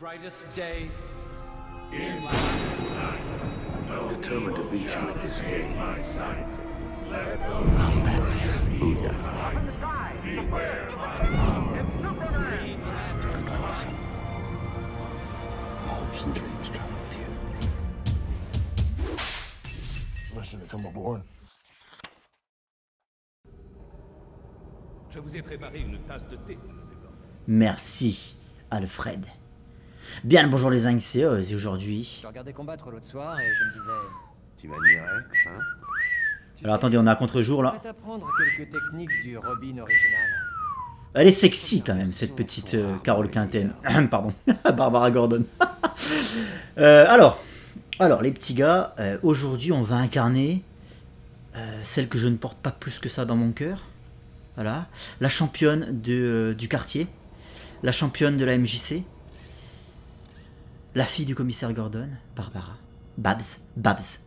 brightest day. Determined to beat you at this game. I'm Batman. Booyah. Comparison. My hopes and dreams travel with you. Mission to come aboard. Je vous ai préparé une tasse de thé, mademoiselle Gordon. Merci, Alfred. Bien le bonjour les anxieuses et aujourd'hui... Je regardais combattre l'autre soir et je me disais... Tu m'admirais, hein? Alors attendez, on a un contre-jour là. Je vais t'apprendre quelques techniques du Robin original. Elle est sexy quand même, cette petite Carole Quinten. Pardon, Barbara Gordon. Alors les petits gars, aujourd'hui on va incarner celle que je ne porte pas plus que ça dans mon cœur. Voilà, la championne du quartier, la championne de la MJC, la fille du commissaire Gordon, Barbara. Babs.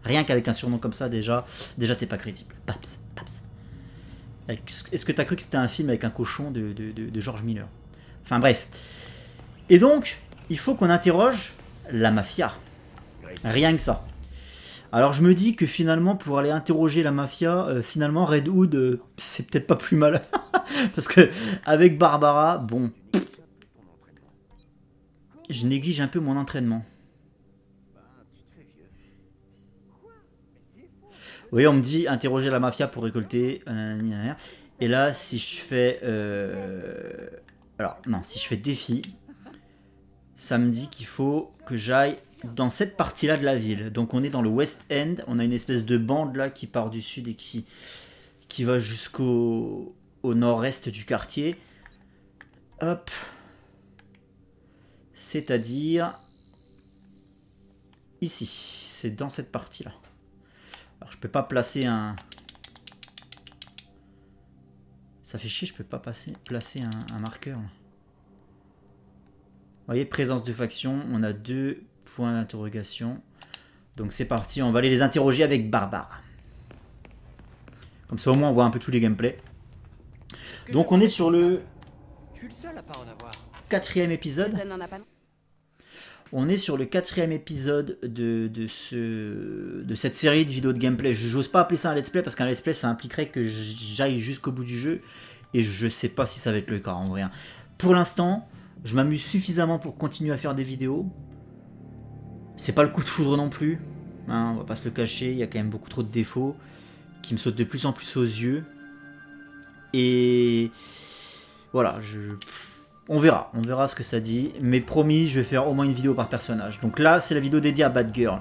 Rien qu'avec un surnom comme ça, déjà t'es pas crédible. Babs. Est-ce que t'as cru que c'était un film avec un cochon de George Miller? Enfin bref. Et donc, il faut qu'on interroge la mafia. Rien que ça. Alors je me dis que finalement, pour aller interroger la mafia, finalement Red Hood, c'est peut-être pas plus mal. Parce que avec Barbara, bon... Je néglige un peu mon entraînement. Oui, on me dit interroger la mafia pour récolter. Et là, si je fais. Alors, non, si je fais défi, ça me dit qu'il faut que j'aille dans cette partie-là de la ville. Donc, on est dans le West End. On a une espèce de bande là qui part du sud et qui va jusqu'au nord-est du quartier. Hop. C'est-à-dire. Ici. C'est dans cette partie-là. Alors je peux pas placer un... Ça fait chier, je peux pas placer un marqueur. Là. Vous voyez, présence de faction, on a 2 points d'interrogation. Donc c'est parti, on va aller les interroger avec Barbara. Comme ça au moins on voit un peu tous les gameplays. Donc on est sur le 4e épisode. On est sur le 4e épisode de cette série de vidéos de gameplay. Je n'ose pas appeler ça un let's play parce qu'un let's play ça impliquerait que j'aille jusqu'au bout du jeu et je sais pas si ça va être le cas en vrai. Pour l'instant, je m'amuse suffisamment pour continuer à faire des vidéos. C'est pas le coup de foudre non plus, on va pas se le cacher, il y a quand même beaucoup trop de défauts qui me sautent de plus en plus aux yeux. Et voilà, on verra ce que ça dit, mais promis, je vais faire au moins une vidéo par personnage. Donc là, c'est la vidéo dédiée à Batgirl.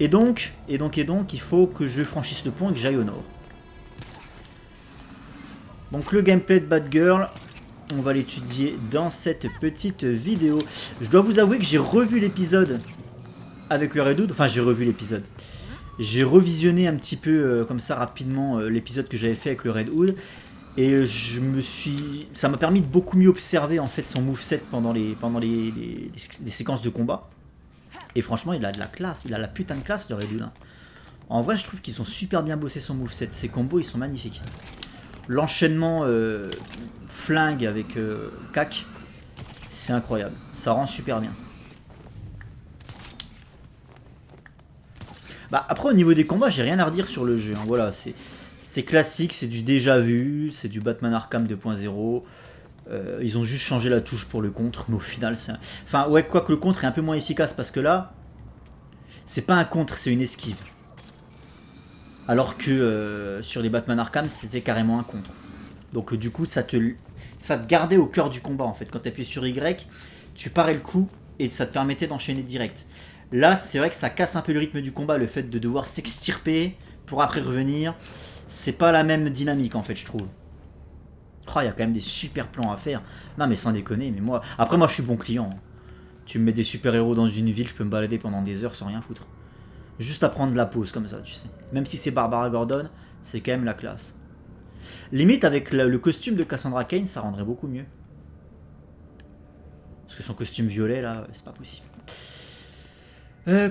Et donc, il faut que je franchisse le pont et que j'aille au nord. Donc le gameplay de Batgirl, on va l'étudier dans cette petite vidéo. Je dois vous avouer que j'ai revu l'épisode avec le Red Hood. Enfin, j'ai revu l'épisode. J'ai revisionné un petit peu comme ça rapidement l'épisode que j'avais fait avec le Red Hood. Et ça m'a permis de beaucoup mieux observer en fait son moveset pendant les séquences de combat. Et franchement, il a de la classe, il a la putain de classe de Red Hood. En vrai, je trouve qu'ils ont super bien bossé son moveset. Ses combos, ils sont magnifiques. L'enchaînement flingue avec cac, c'est incroyable. Ça rend super bien. Bah après, au niveau des combats, j'ai rien à redire sur le jeu. Voilà, c'est classique, c'est du déjà vu, c'est du Batman Arkham 2.0. Ils ont juste changé la touche pour le contre, mais au final, c'est... Enfin, ouais, quoique le contre est un peu moins efficace, parce que là, c'est pas un contre, c'est une esquive. Alors que sur les Batman Arkham, c'était carrément un contre. Donc du coup, ça te gardait au cœur du combat, en fait. Quand tu appuies sur Y, tu parais le coup, et ça te permettait d'enchaîner direct. Là, c'est vrai que ça casse un peu le rythme du combat, le fait de devoir s'extirper pour après revenir. C'est pas la même dynamique en fait, je trouve. Oh, il y a quand même des super plans à faire. Non mais sans déconner, mais moi... Après moi je suis bon client. Tu me mets des super héros dans une ville, je peux me balader pendant des heures sans rien foutre. Juste à prendre la pause comme ça, tu sais. Même si c'est Barbara Gordon, c'est quand même la classe. Limite avec le costume de Cassandra Cain, ça rendrait beaucoup mieux. Parce que son costume violet là, c'est pas possible.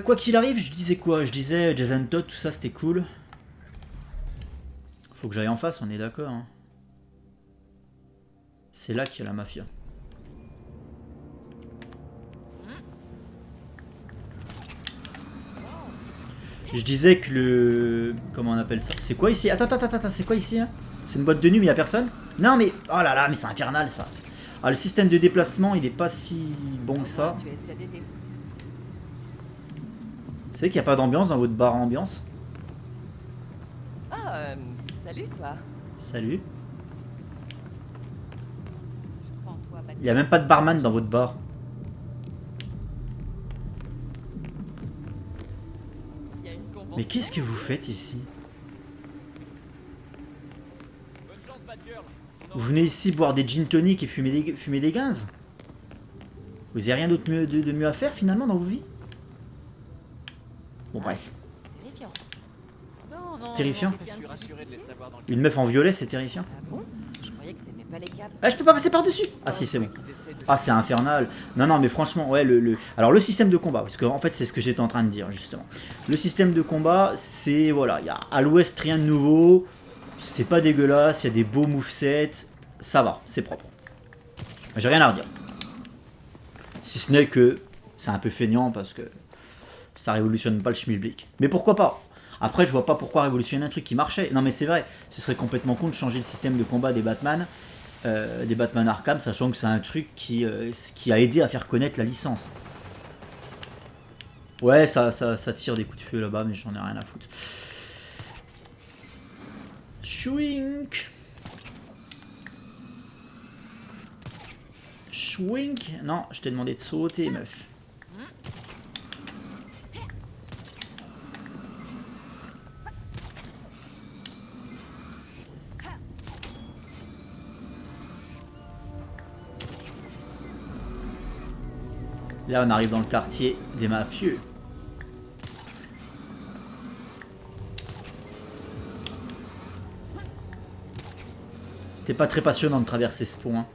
Quoi qu'il arrive, je disais quoi? Je disais Jason Todd, tout ça c'était cool. Faut que j'aille en face, on est d'accord. Hein. C'est là qu'il y a la mafia. Je disais que le... Comment on appelle ça? C'est quoi ici? Attends, c'est quoi ici hein? C'est une boîte de nuit mais y'a personne? Non mais... Oh là là, mais c'est infernal ça. Ah, le système de déplacement il est pas si bon que ça. Tu essaies d'aider. Vous savez qu'il n'y a pas d'ambiance dans votre bar à ambiance? Ah, salut toi. Salut. Je prends toi, Il n'y a même pas de barman dans votre bar. Il y a une convention. Mais qu'est-ce que vous faites ici? Vous venez ici boire des gin tonic et fumer des gaz? Vous n'avez rien d'autre de mieux à faire finalement dans vos vies? Bon bref. Terrifiant. Non, Terrifiant. c'est bien difficile. Une meuf en violet c'est terrifiant. Ah bon? Je croyais que t'aimais pas les câbles. Ah je peux pas passer par dessus. Ah si c'est bon. Ah c'est infernal. Non mais franchement ouais alors le système de combat, parce que en fait c'est ce que j'étais en train de dire justement. Le système de combat c'est voilà, il y a à l'ouest rien de nouveau. C'est pas dégueulasse, il y a des beaux movesets, ça va, c'est propre. J'ai rien à redire. Si ce n'est que c'est un peu feignant parce que ça révolutionne pas le schmilblick. Mais pourquoi pas? Après je vois pas pourquoi révolutionner un truc qui marchait. Non mais c'est vrai, ce serait complètement con de changer le système de combat des Batman Arkham, sachant que c'est un truc qui a aidé à faire connaître la licence. Ouais ça tire des coups de feu là-bas mais j'en ai rien à foutre. Schwink. Schwink. Non, je t'ai demandé de sauter, meuf. Là, on arrive dans le quartier des mafieux. T'es pas très passionnant de traverser ce pont, hein.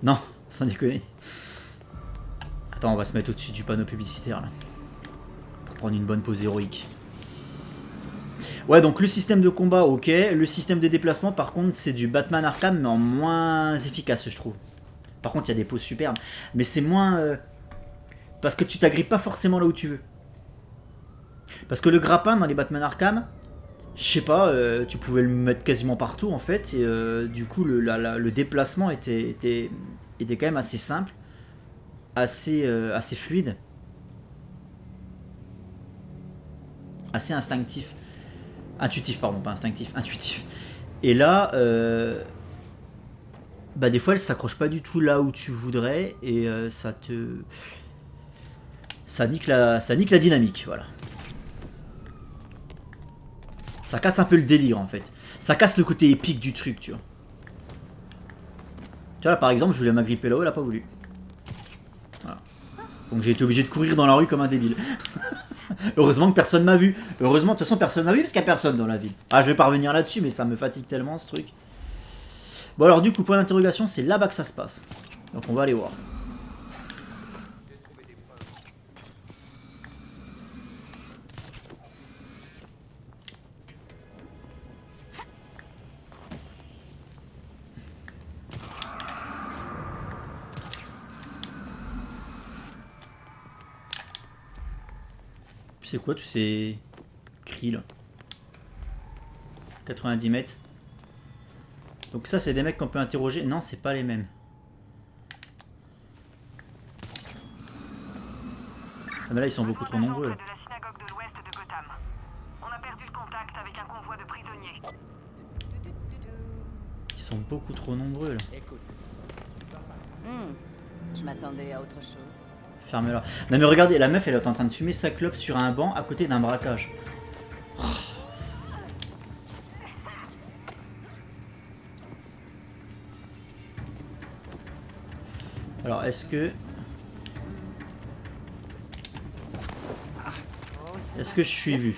Non, sans déconner. Attends, on va se mettre au-dessus du panneau publicitaire, là. Pour prendre une bonne pose héroïque. Ouais, donc le système de combat, ok. Le système de déplacement, par contre, c'est du Batman Arkham, mais en moins efficace, je trouve. Par contre, il y a des poses superbes. Mais c'est moins... Parce que tu t'agrippes pas forcément là où tu veux. Parce que le grappin dans les Batman Arkham... Je sais pas, tu pouvais le mettre quasiment partout en fait, et du coup le déplacement était quand même assez simple, assez fluide, assez instinctif. Intuitif, pardon, pas instinctif, intuitif. Et là, bah des fois elle s'accroche pas du tout là où tu voudrais, et ça nique la dynamique, voilà. Ça casse un peu le délire en fait. Ça casse le côté épique du truc, tu vois. Tu vois là par exemple, je voulais m'agripper là-haut, elle a pas voulu. Voilà. Donc j'ai été obligé de courir dans la rue comme un débile. Heureusement que personne m'a vu. Heureusement, de toute façon personne m'a vu parce qu'il n'y a personne dans la ville. Ah je vais pas revenir là-dessus mais ça me fatigue tellement ce truc. Bon alors du coup point d'interrogation c'est là-bas que ça se passe. Donc on va aller voir. C'est quoi tous ces cris là? 90 mètres. Donc ça c'est des mecs qu'on peut interroger. Non c'est pas les mêmes. Ah mais là ils sont beaucoup trop nombreux là. De la synagogue de l'ouest de Gotham. On a perdu le contact avec un convoi de prisonniers. Ils sont beaucoup trop nombreux là. Je m'attendais à autre chose. Ferme-la. Non mais regardez, la meuf elle est en train de fumer sa clope sur un banc à côté d'un braquage. Oh. Alors est-ce que... Est-ce que je suis vu?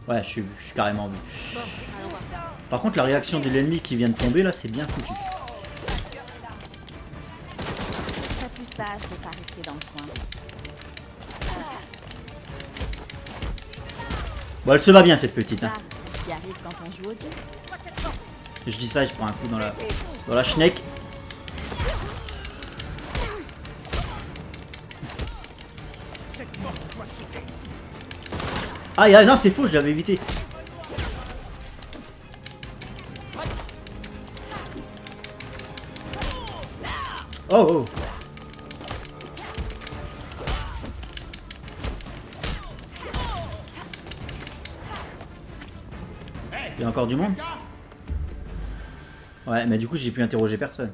Ouais je suis vu, je suis carrément vu. Par contre la réaction de l'ennemi qui vient de tomber là c'est bien foutu. Plus sage de pas rester dans le coin. Bon elle se va bien cette petite hein. C'est ce qui arrive quand on joue au dieu. Je dis ça et je prends un coup dans la schneck. Ah non, c'est faux, je l'avais évité. Oh oh. Il y a encore du monde? Ouais, mais du coup, j'ai pu interroger personne.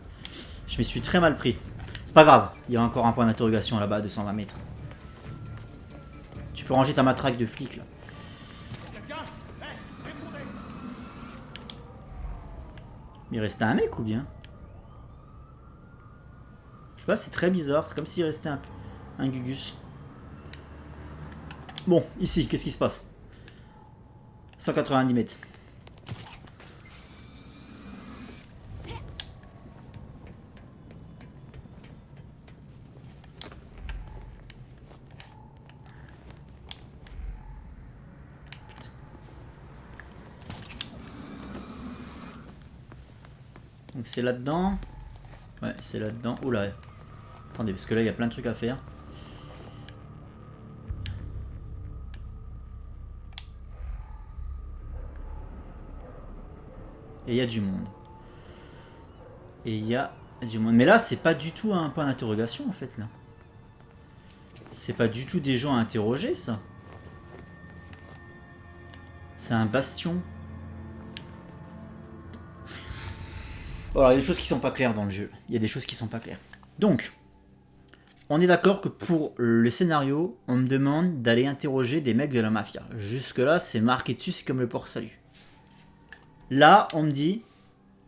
Je m'y suis très mal pris. C'est pas grave, il y a encore un point d'interrogation là-bas à 220 mètres. Tu peux ranger ta matraque de flic là. Il restait un mec ou bien? Je sais pas, c'est très bizarre. C'est comme s'il restait un Gugus. Bon, ici, qu'est-ce qui se passe? 190 mètres. Donc c'est là-dedans. Ouais, c'est là-dedans. Oula. Attendez, parce que là, il y a plein de trucs à faire. Et il y a du monde. Et il y a du monde. Mais là, c'est pas du tout un point d'interrogation, en fait, là. C'est pas du tout des gens à interroger, ça. C'est un bastion. Bon, alors, il y a des choses qui sont pas claires dans le jeu. Il y a des choses qui sont pas claires. Donc, on est d'accord que pour le scénario, on me demande d'aller interroger des mecs de la mafia. Jusque-là, c'est marqué dessus, c'est comme le port salut. Là, on me dit,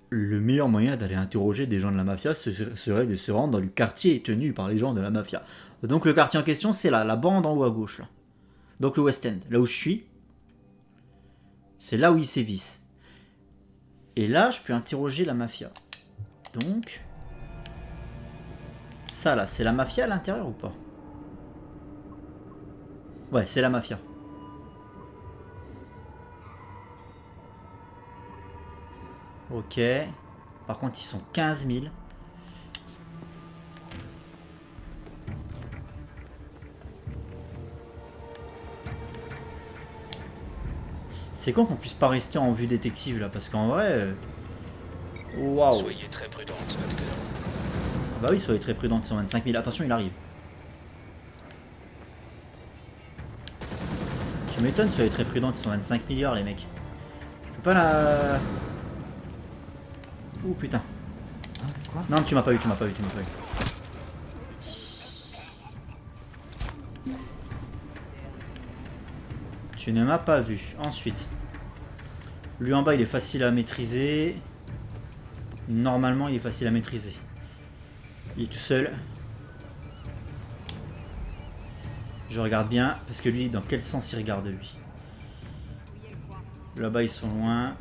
le meilleur moyen d'aller interroger des gens de la mafia serait de se rendre dans le quartier tenu par les gens de la mafia. Donc le quartier en question, c'est là, la bande en haut à gauche. Là. Donc le West End, là où je suis, c'est là où ils sévissent. Et là, je peux interroger la mafia. Donc, ça là, c'est la mafia à l'intérieur ou pas? Ouais, c'est la mafia. Ok. Par contre, ils sont 15 000. C'est con qu'on puisse pas rester en vue détective là, parce qu'en vrai... Waouh. Soyez très prudente, Vodka. Bah oui, soyez très prudente, 125 000. Attention, il arrive. Tu m'étonnes, soyez très prudente, 125 milliards les mecs. Je peux pas la... Ouh putain. Non, tu m'as pas eu, tu m'as pas eu, tu m'as pas eu. Tu ne m'as pas vu. Ensuite, lui en bas, il est facile à maîtriser. Normalement, il est facile à maîtriser. Il est tout seul. Je regarde bien, parce que lui, dans quel sens il regarde lui? Là-bas, ils sont loin.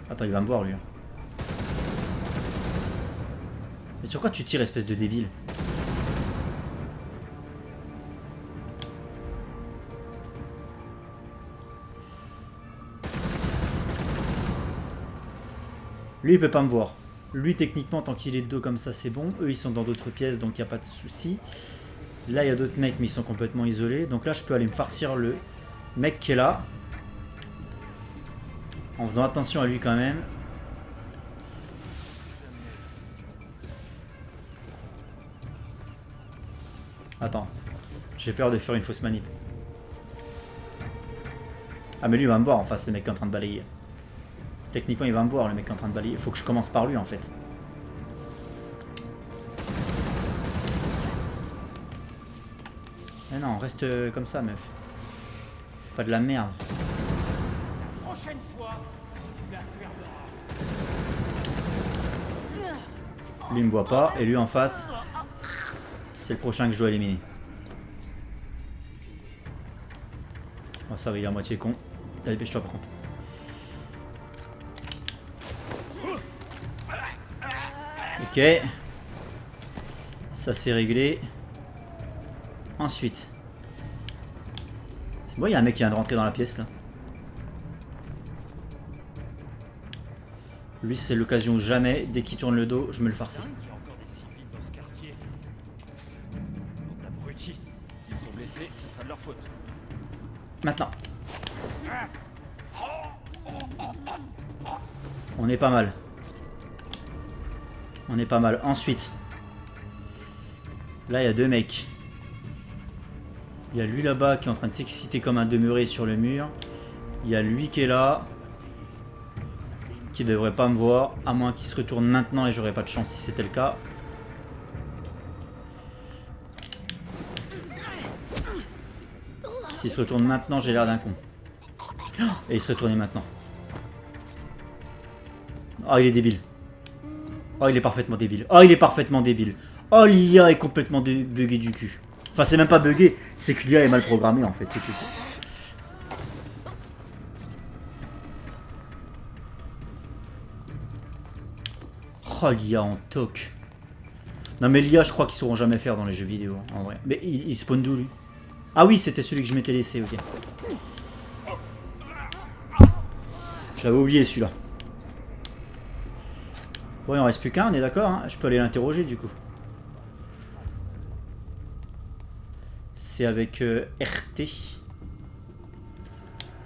Attends, il va me voir lui. Mais sur quoi tu tires, espèce de débile? Lui, il peut pas me voir. Lui, techniquement, tant qu'il est de dos comme ça, c'est bon. Eux, ils sont dans d'autres pièces, donc il n'y a pas de souci. Là, il y a d'autres mecs, mais ils sont complètement isolés. Donc là, je peux aller me farcir le mec qui est là. En faisant attention à lui quand même. Attends. J'ai peur de faire une fausse manip. Ah mais lui il va me voir en face, le mec qui est en train de balayer. Techniquement il va me voir, le mec qui est en train de balayer. Il faut que je commence par lui en fait. Mais non, reste comme ça meuf. Fais pas de la merde. Prochaine fois, tu la fermeras. Lui il me voit pas, et lui en face, c'est le prochain que je dois éliminer. Oh ça va, il est à moitié con. T'as dépêche-toi par contre. Ok. Ça c'est réglé. Ensuite. C'est bon, il y a un mec qui vient de rentrer dans la pièce là. Lui c'est l'occasion jamais, dès qu'il tourne le dos, je me le farcis. Il y a encore des civils dans ce quartier. Abrutis. Ils sont blessés, ce sera de leur faute. Maintenant. On est pas mal. On est pas mal. Ensuite. Là, il y a 2 mecs. Il y a lui là-bas qui est en train de s'exciter comme un demeuré sur le mur. Il y a lui qui est là. Qui devrait pas me voir. À moins qu'il se retourne maintenant et j'aurais pas de chance si c'était le cas. S'il se retourne maintenant, j'ai l'air d'un con. Et il se retournait maintenant. Oh, il est débile. Oh, il est parfaitement débile. Oh, il est parfaitement débile. Oh, l'IA est complètement buggée du cul. Enfin, c'est même pas buggé, c'est que l'IA est mal programmée en fait, c'est tout. Oh, l'IA en toc. Non, mais l'IA, je crois qu'ils sauront jamais faire dans les jeux vidéo, en vrai. Mais il spawn d'où lui? Ah oui, c'était celui que je m'étais laissé, ok. J'avais oublié celui-là. Bon, il en reste plus qu'un, on est d'accord, hein. Je peux aller l'interroger du coup. C'est avec RT.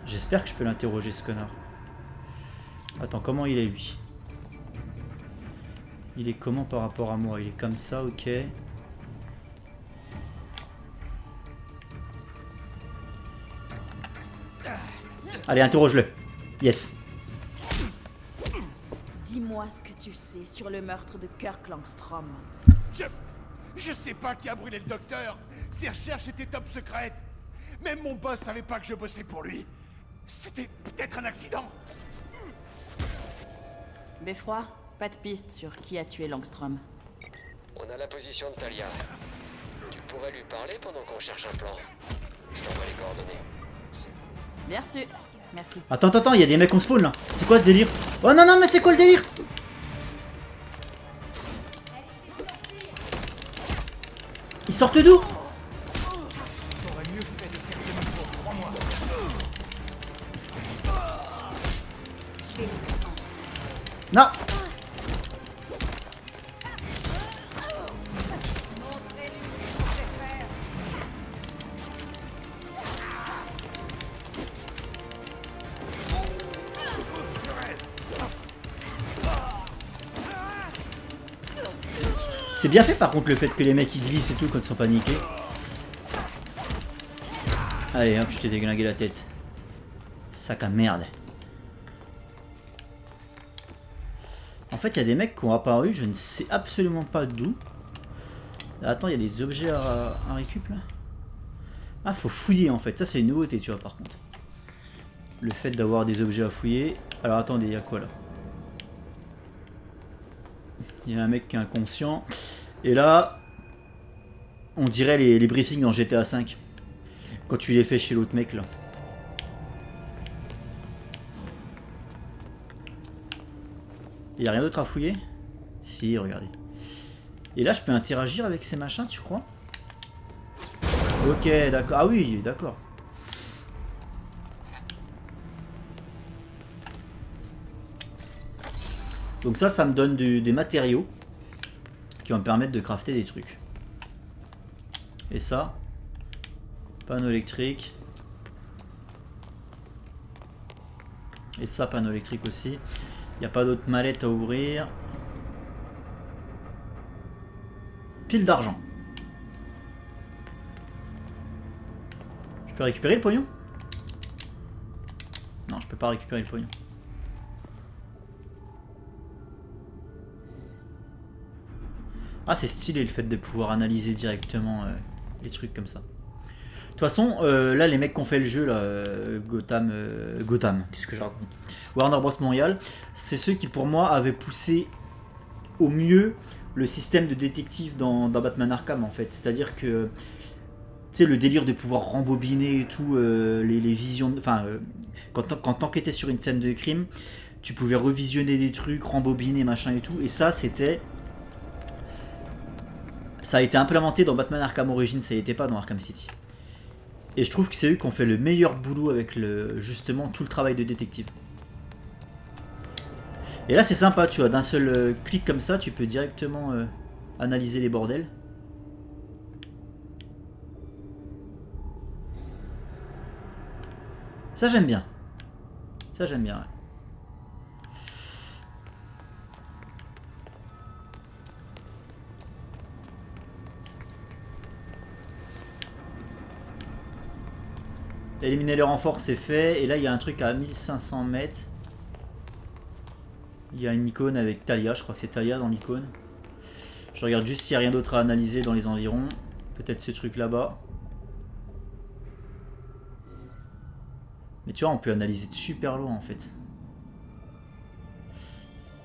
J'espère que je peux l'interroger ce connard. Attends, comment il est lui? Il est comment par rapport à moi? Il est comme ça, ok. Allez, interroge-le. Yes. Dis-moi ce que tu sais sur le meurtre de Kirk Langstrom. Je sais pas qui a brûlé le docteur. Ses recherches étaient top secrètes. Même mon boss savait pas que je bossais pour lui. C'était peut-être un accident. Beffroi, pas de piste sur qui a tué Langstrom. On a la position de Talia. Tu pourrais lui parler pendant qu'on cherche un plan. Je t'envoie les coordonnées. Bien reçu. Merci. Attends, il y a des mecs on spawn là. C'est quoi ce délire? Oh non, non, mais c'est quoi le délire? Ils sortent d'où? Non. C'est bien fait par contre le fait que les mecs ils glissent et tout quand ils sont paniqués. Allez hop, je t'ai déglingué la tête. Sac à merde. En fait il y a des mecs qui ont apparu, je ne sais absolument pas d'où. Attends, il y a des objets à récup là. Ah, faut fouiller en fait, ça c'est une nouveauté tu vois par contre. Le fait d'avoir des objets à fouiller. Alors attendez, il y a quoi là? Il y a un mec qui est inconscient. Et là, on dirait les briefings dans GTA V. Quand tu les fais chez l'autre mec là. Il n'y a rien d'autre à fouiller? Si, regardez. Et là, je peux interagir avec ces machins, tu crois? Ok, d'accord. Ah oui, d'accord. Donc ça me donne des matériaux qui vont me permettre de crafter des trucs. Et ça, panneau électrique. Et ça, panneau électrique aussi. Il n'y a pas d'autres mallettes à ouvrir. Pile d'argent. Je peux récupérer le pognon? Non, je peux pas récupérer le pognon. Ah, c'est stylé le fait de pouvoir analyser directement les trucs comme ça. De toute façon, là, les mecs qui ont fait le jeu, là, Gotham, qu'est-ce que je raconte? Warner Bros. Montréal, c'est ceux qui, pour moi, avaient poussé au mieux le système de détective dans Batman Arkham, en fait. C'est-à-dire que, tu sais, le délire de pouvoir rembobiner et tout, les visions... Enfin, quand t'enquêtais sur une scène de crime, tu pouvais revisionner des trucs, rembobiner, machin et tout. Et ça, c'était... Ça a été implémenté dans Batman Arkham Origins, ça n'y était pas dans Arkham City. Et je trouve que c'est eux qui ont fait le meilleur boulot avec justement tout le travail de détective. Et là c'est sympa, tu vois, d'un seul clic comme ça, tu peux directement analyser les bordels. Ça j'aime bien. Ça j'aime bien, ouais. Éliminer les renforts, c'est fait. Et là, il y a un truc à 1500 mètres. Il y a une icône avec Talia. Je crois que c'est Talia dans l'icône. Je regarde juste s'il n'y a rien d'autre à analyser dans les environs. Peut-être ce truc là-bas. Mais tu vois, on peut analyser de super loin en fait.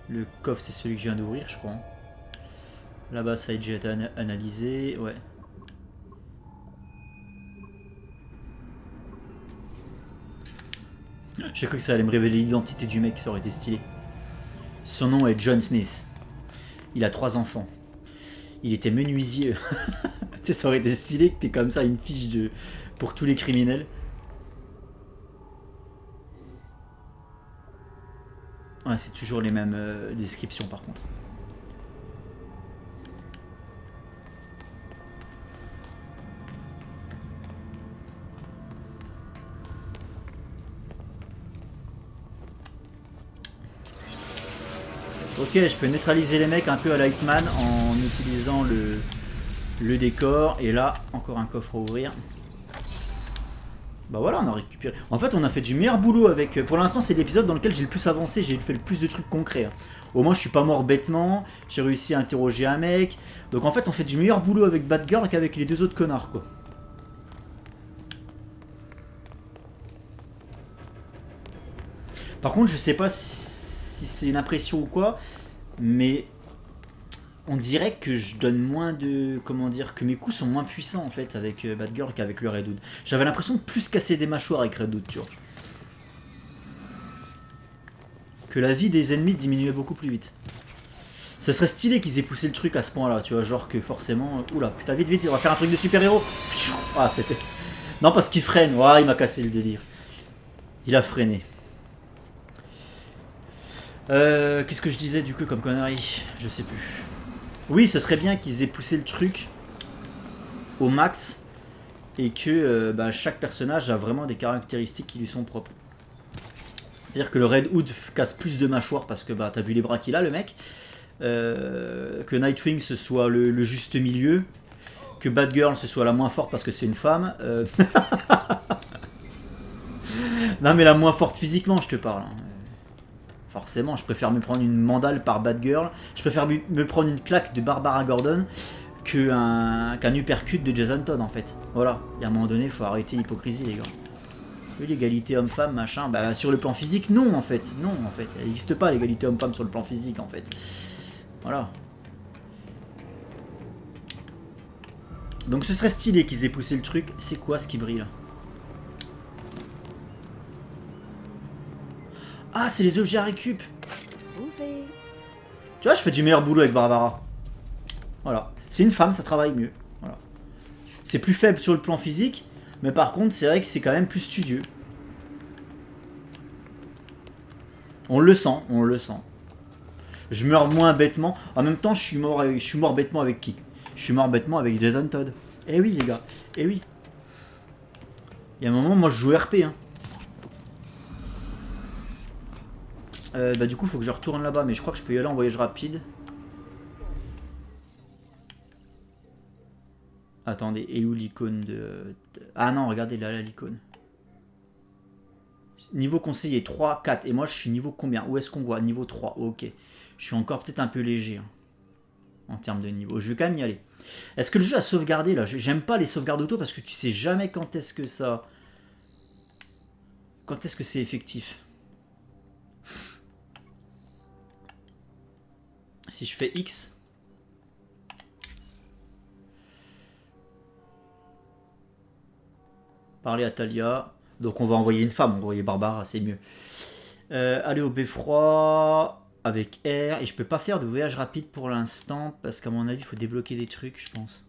Le coffre, c'est celui que je viens d'ouvrir, je crois. Là-bas, ça a déjà été analysé. Ouais. J'ai cru que ça allait me révéler l'identité du mec, ça aurait été stylé. Son nom est John Smith. Il a 3 enfants. Il était menuisier. Tu sais, ça aurait été stylé que t'aies comme ça une fiche de pour tous les criminels. Ouais, c'est toujours les mêmes descriptions par contre. Ok, je peux neutraliser les mecs un peu à la Hitman en utilisant le décor. Et là, encore un coffre à ouvrir. Bah voilà, on a récupéré. En fait, on a fait du meilleur boulot avec... Pour l'instant, c'est l'épisode dans lequel j'ai le plus avancé. J'ai fait le plus de trucs concrets. Au moins, je suis pas mort bêtement. J'ai réussi à interroger un mec. Donc en fait, on fait du meilleur boulot avec Batgirl qu'avec les 2 autres connards, quoi. Par contre, je sais pas si c'est une impression ou quoi, mais on dirait que je donne moins de... Comment dire, que mes coups sont moins puissants en fait avec Batgirl qu'avec le Red Hood. J'avais l'impression de plus casser des mâchoires avec Red Hood, tu vois. Que la vie des ennemis diminuait beaucoup plus vite. Ce serait stylé qu'ils aient poussé le truc à ce point là, tu vois, genre que forcément... Oula, putain, vite, vite, on va faire un truc de super-héros. Ah, c'était... Non, parce qu'il freine. Ouah, il m'a cassé le délire. Il a freiné. Qu'est-ce que je disais du coup comme connerie? Je sais plus. Oui, ce serait bien qu'ils aient poussé le truc au max et que bah, chaque personnage a vraiment des caractéristiques qui lui sont propres. C'est-à-dire que le Red Hood casse plus de mâchoires parce que bah, t'as vu les bras qu'il a, le mec. Que Nightwing ce soit le juste milieu. Que Batgirl ce soit la moins forte parce que c'est une femme. Non mais la moins forte physiquement, je te parle. Forcément, je préfère me prendre une mandale par Batgirl. Je préfère me prendre une claque de Barbara Gordon qu'un uppercut de Jason Todd en fait. Voilà, et à un moment donné, il faut arrêter l'hypocrisie les gars. Oui, l'égalité homme-femme, machin, bah sur le plan physique, non en fait. Non en fait, elle n'existe pas l'égalité homme-femme sur le plan physique en fait. Voilà. Donc ce serait stylé qu'ils aient poussé le truc. C'est quoi ce qui brille là? Ah, c'est les objets à récup. Tu vois, je fais du meilleur boulot avec Barbara. Voilà. C'est une femme, ça travaille mieux. Voilà. C'est plus faible sur le plan physique, mais par contre, c'est vrai que c'est quand même plus studieux. On le sent, on le sent. Je meurs moins bêtement. En même temps, je suis mort bêtement avec qui? Je suis mort bêtement avec Jason Todd. Eh oui, les gars. Eh oui. Il y a un moment, moi, je joue RP, hein. Bah du coup faut que je retourne là-bas, mais je crois que je peux y aller en voyage rapide. Attendez, et où l'icône de... Ah non, regardez là l'icône. Niveau conseiller 3, 4, et moi je suis niveau combien? Où est-ce qu'on voit? Niveau 3, ok. Je suis encore peut-être un peu léger hein, en termes de niveau, je vais quand même y aller. Est-ce que le jeu a sauvegardé là? J'aime pas les sauvegardes auto parce que tu sais jamais quand est-ce que ça... Quand est-ce que c'est effectif? Si je fais X, parler à Talia, donc on va envoyer une femme, on va envoyer Barbara, c'est mieux. Aller au beffroi avec R, et je peux pas faire de voyage rapide pour l'instant, parce qu'à mon avis il faut débloquer des trucs, je pense.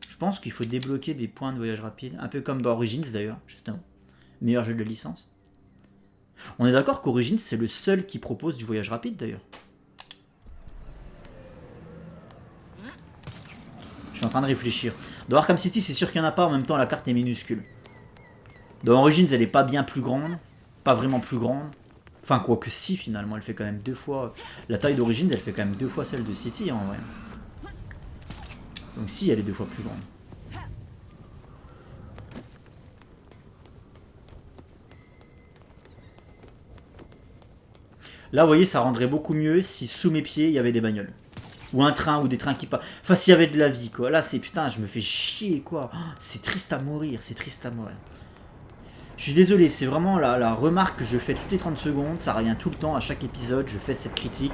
Je pense qu'il faut débloquer des points de voyage rapide, un peu comme dans Origins d'ailleurs, justement. Meilleur jeu de licence. On est d'accord qu'Origins c'est le seul qui propose du voyage rapide d'ailleurs. Je suis en train de réfléchir. Dans Arkham City, c'est sûr qu'il n'y en a pas. En même temps, la carte est minuscule. Dans Origins, elle est pas bien plus grande. Pas vraiment plus grande. Enfin, quoique si, finalement, elle fait quand même 2 fois... La taille d'Origins, elle fait quand même 2 fois celle de City, en vrai. Donc si, elle est 2 fois plus grande. Là, vous voyez, ça rendrait beaucoup mieux si sous mes pieds, il y avait des bagnoles. Ou un train, ou des trains qui passent. Enfin, s'il y avait de la vie, quoi. Là, c'est putain, je me fais chier, quoi. C'est triste à mourir, c'est triste à mourir. Je suis désolé, c'est vraiment la remarque que je fais toutes les 30 secondes. Ça revient tout le temps, à chaque épisode, je fais cette critique.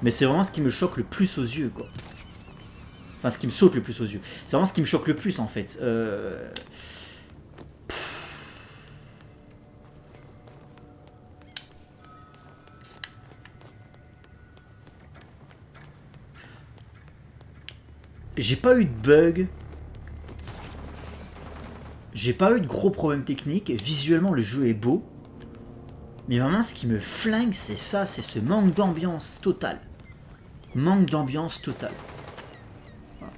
Mais c'est vraiment ce qui me choque le plus aux yeux, quoi. Enfin, ce qui me saute le plus aux yeux. C'est vraiment ce qui me choque le plus, en fait. J'ai pas eu de bug. J'ai pas eu de gros problèmes techniques. Visuellement, le jeu est beau. Mais vraiment, ce qui me flingue, c'est ça. C'est ce manque d'ambiance totale. Manque d'ambiance totale. Voilà.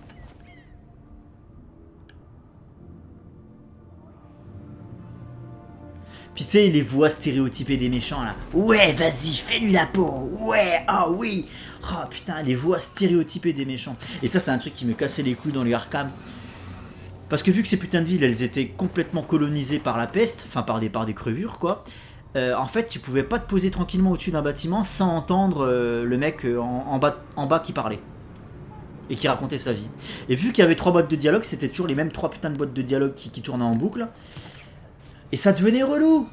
Puis tu sais, les voix stéréotypées des méchants, là. Ouais, vas-y, fais-lui la peau. Ouais, ah oui. Oh putain, les voix stéréotypées des méchants. Et ça, c'est un truc qui me cassait les couilles dans les Arkham. Parce que vu que ces putains de villes, elles étaient complètement colonisées par la peste, enfin par des crevures, quoi. En fait, tu pouvais pas te poser tranquillement au-dessus d'un bâtiment sans entendre le mec en bas qui parlait. Et qui racontait sa vie. Et vu qu'il y avait 3 boîtes de dialogue, c'était toujours les mêmes 3 putains de boîtes de dialogue qui tournaient en boucle. Et ça devenait relou.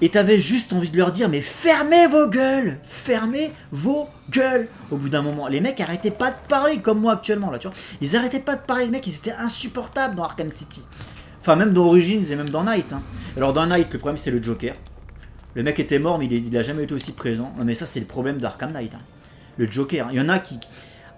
Et t'avais juste envie de leur dire, mais fermez vos gueules. Fermez vos gueules. Au bout d'un moment, les mecs arrêtaient pas de parler, comme moi actuellement, là, tu vois. Ils arrêtaient pas de parler, les mecs, ils étaient insupportables dans Arkham City. Enfin, même dans Origins et même dans Night. Hein. Alors dans Night, le problème, c'est le Joker. Le mec était mort, mais il a jamais été aussi présent. Non, mais ça, c'est le problème d'Arkham Knight. Hein. Le Joker. Il y en a qui...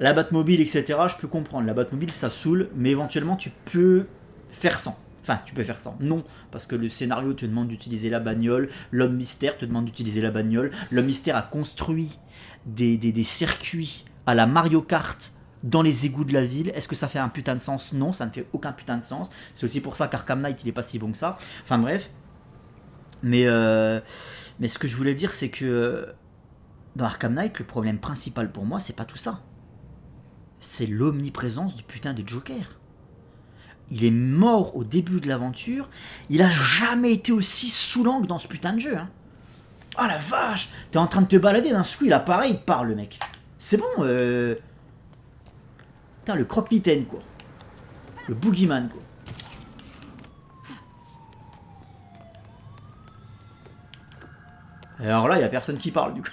La Batmobile, etc., je peux comprendre. La Batmobile, ça saoule, mais éventuellement, tu peux faire sans. Enfin, tu peux faire sans. Non, parce que le scénario te demande d'utiliser la bagnole. L'homme mystère te demande d'utiliser la bagnole. L'homme mystère a construit des circuits à la Mario Kart dans les égouts de la ville. Est-ce que ça fait un putain de sens? Non, ça ne fait aucun putain de sens. C'est aussi pour ça qu'Arkham Knight, il est pas si bon que ça. Enfin, bref. Mais ce que je voulais dire, c'est que dans Arkham Knight, le problème principal pour moi, c'est pas tout ça. C'est l'omniprésence du putain de Joker. Il est mort au début de l'aventure. Il a jamais été aussi saoulant que dans ce putain de jeu. Hein. Oh la vache! T'es en train de te balader, d'un coup il apparaît, il te parle, le mec. C'est bon, Putain, le croque-mitaine, quoi. Le boogeyman, quoi. Et alors là, il n'y a personne qui parle, du coup.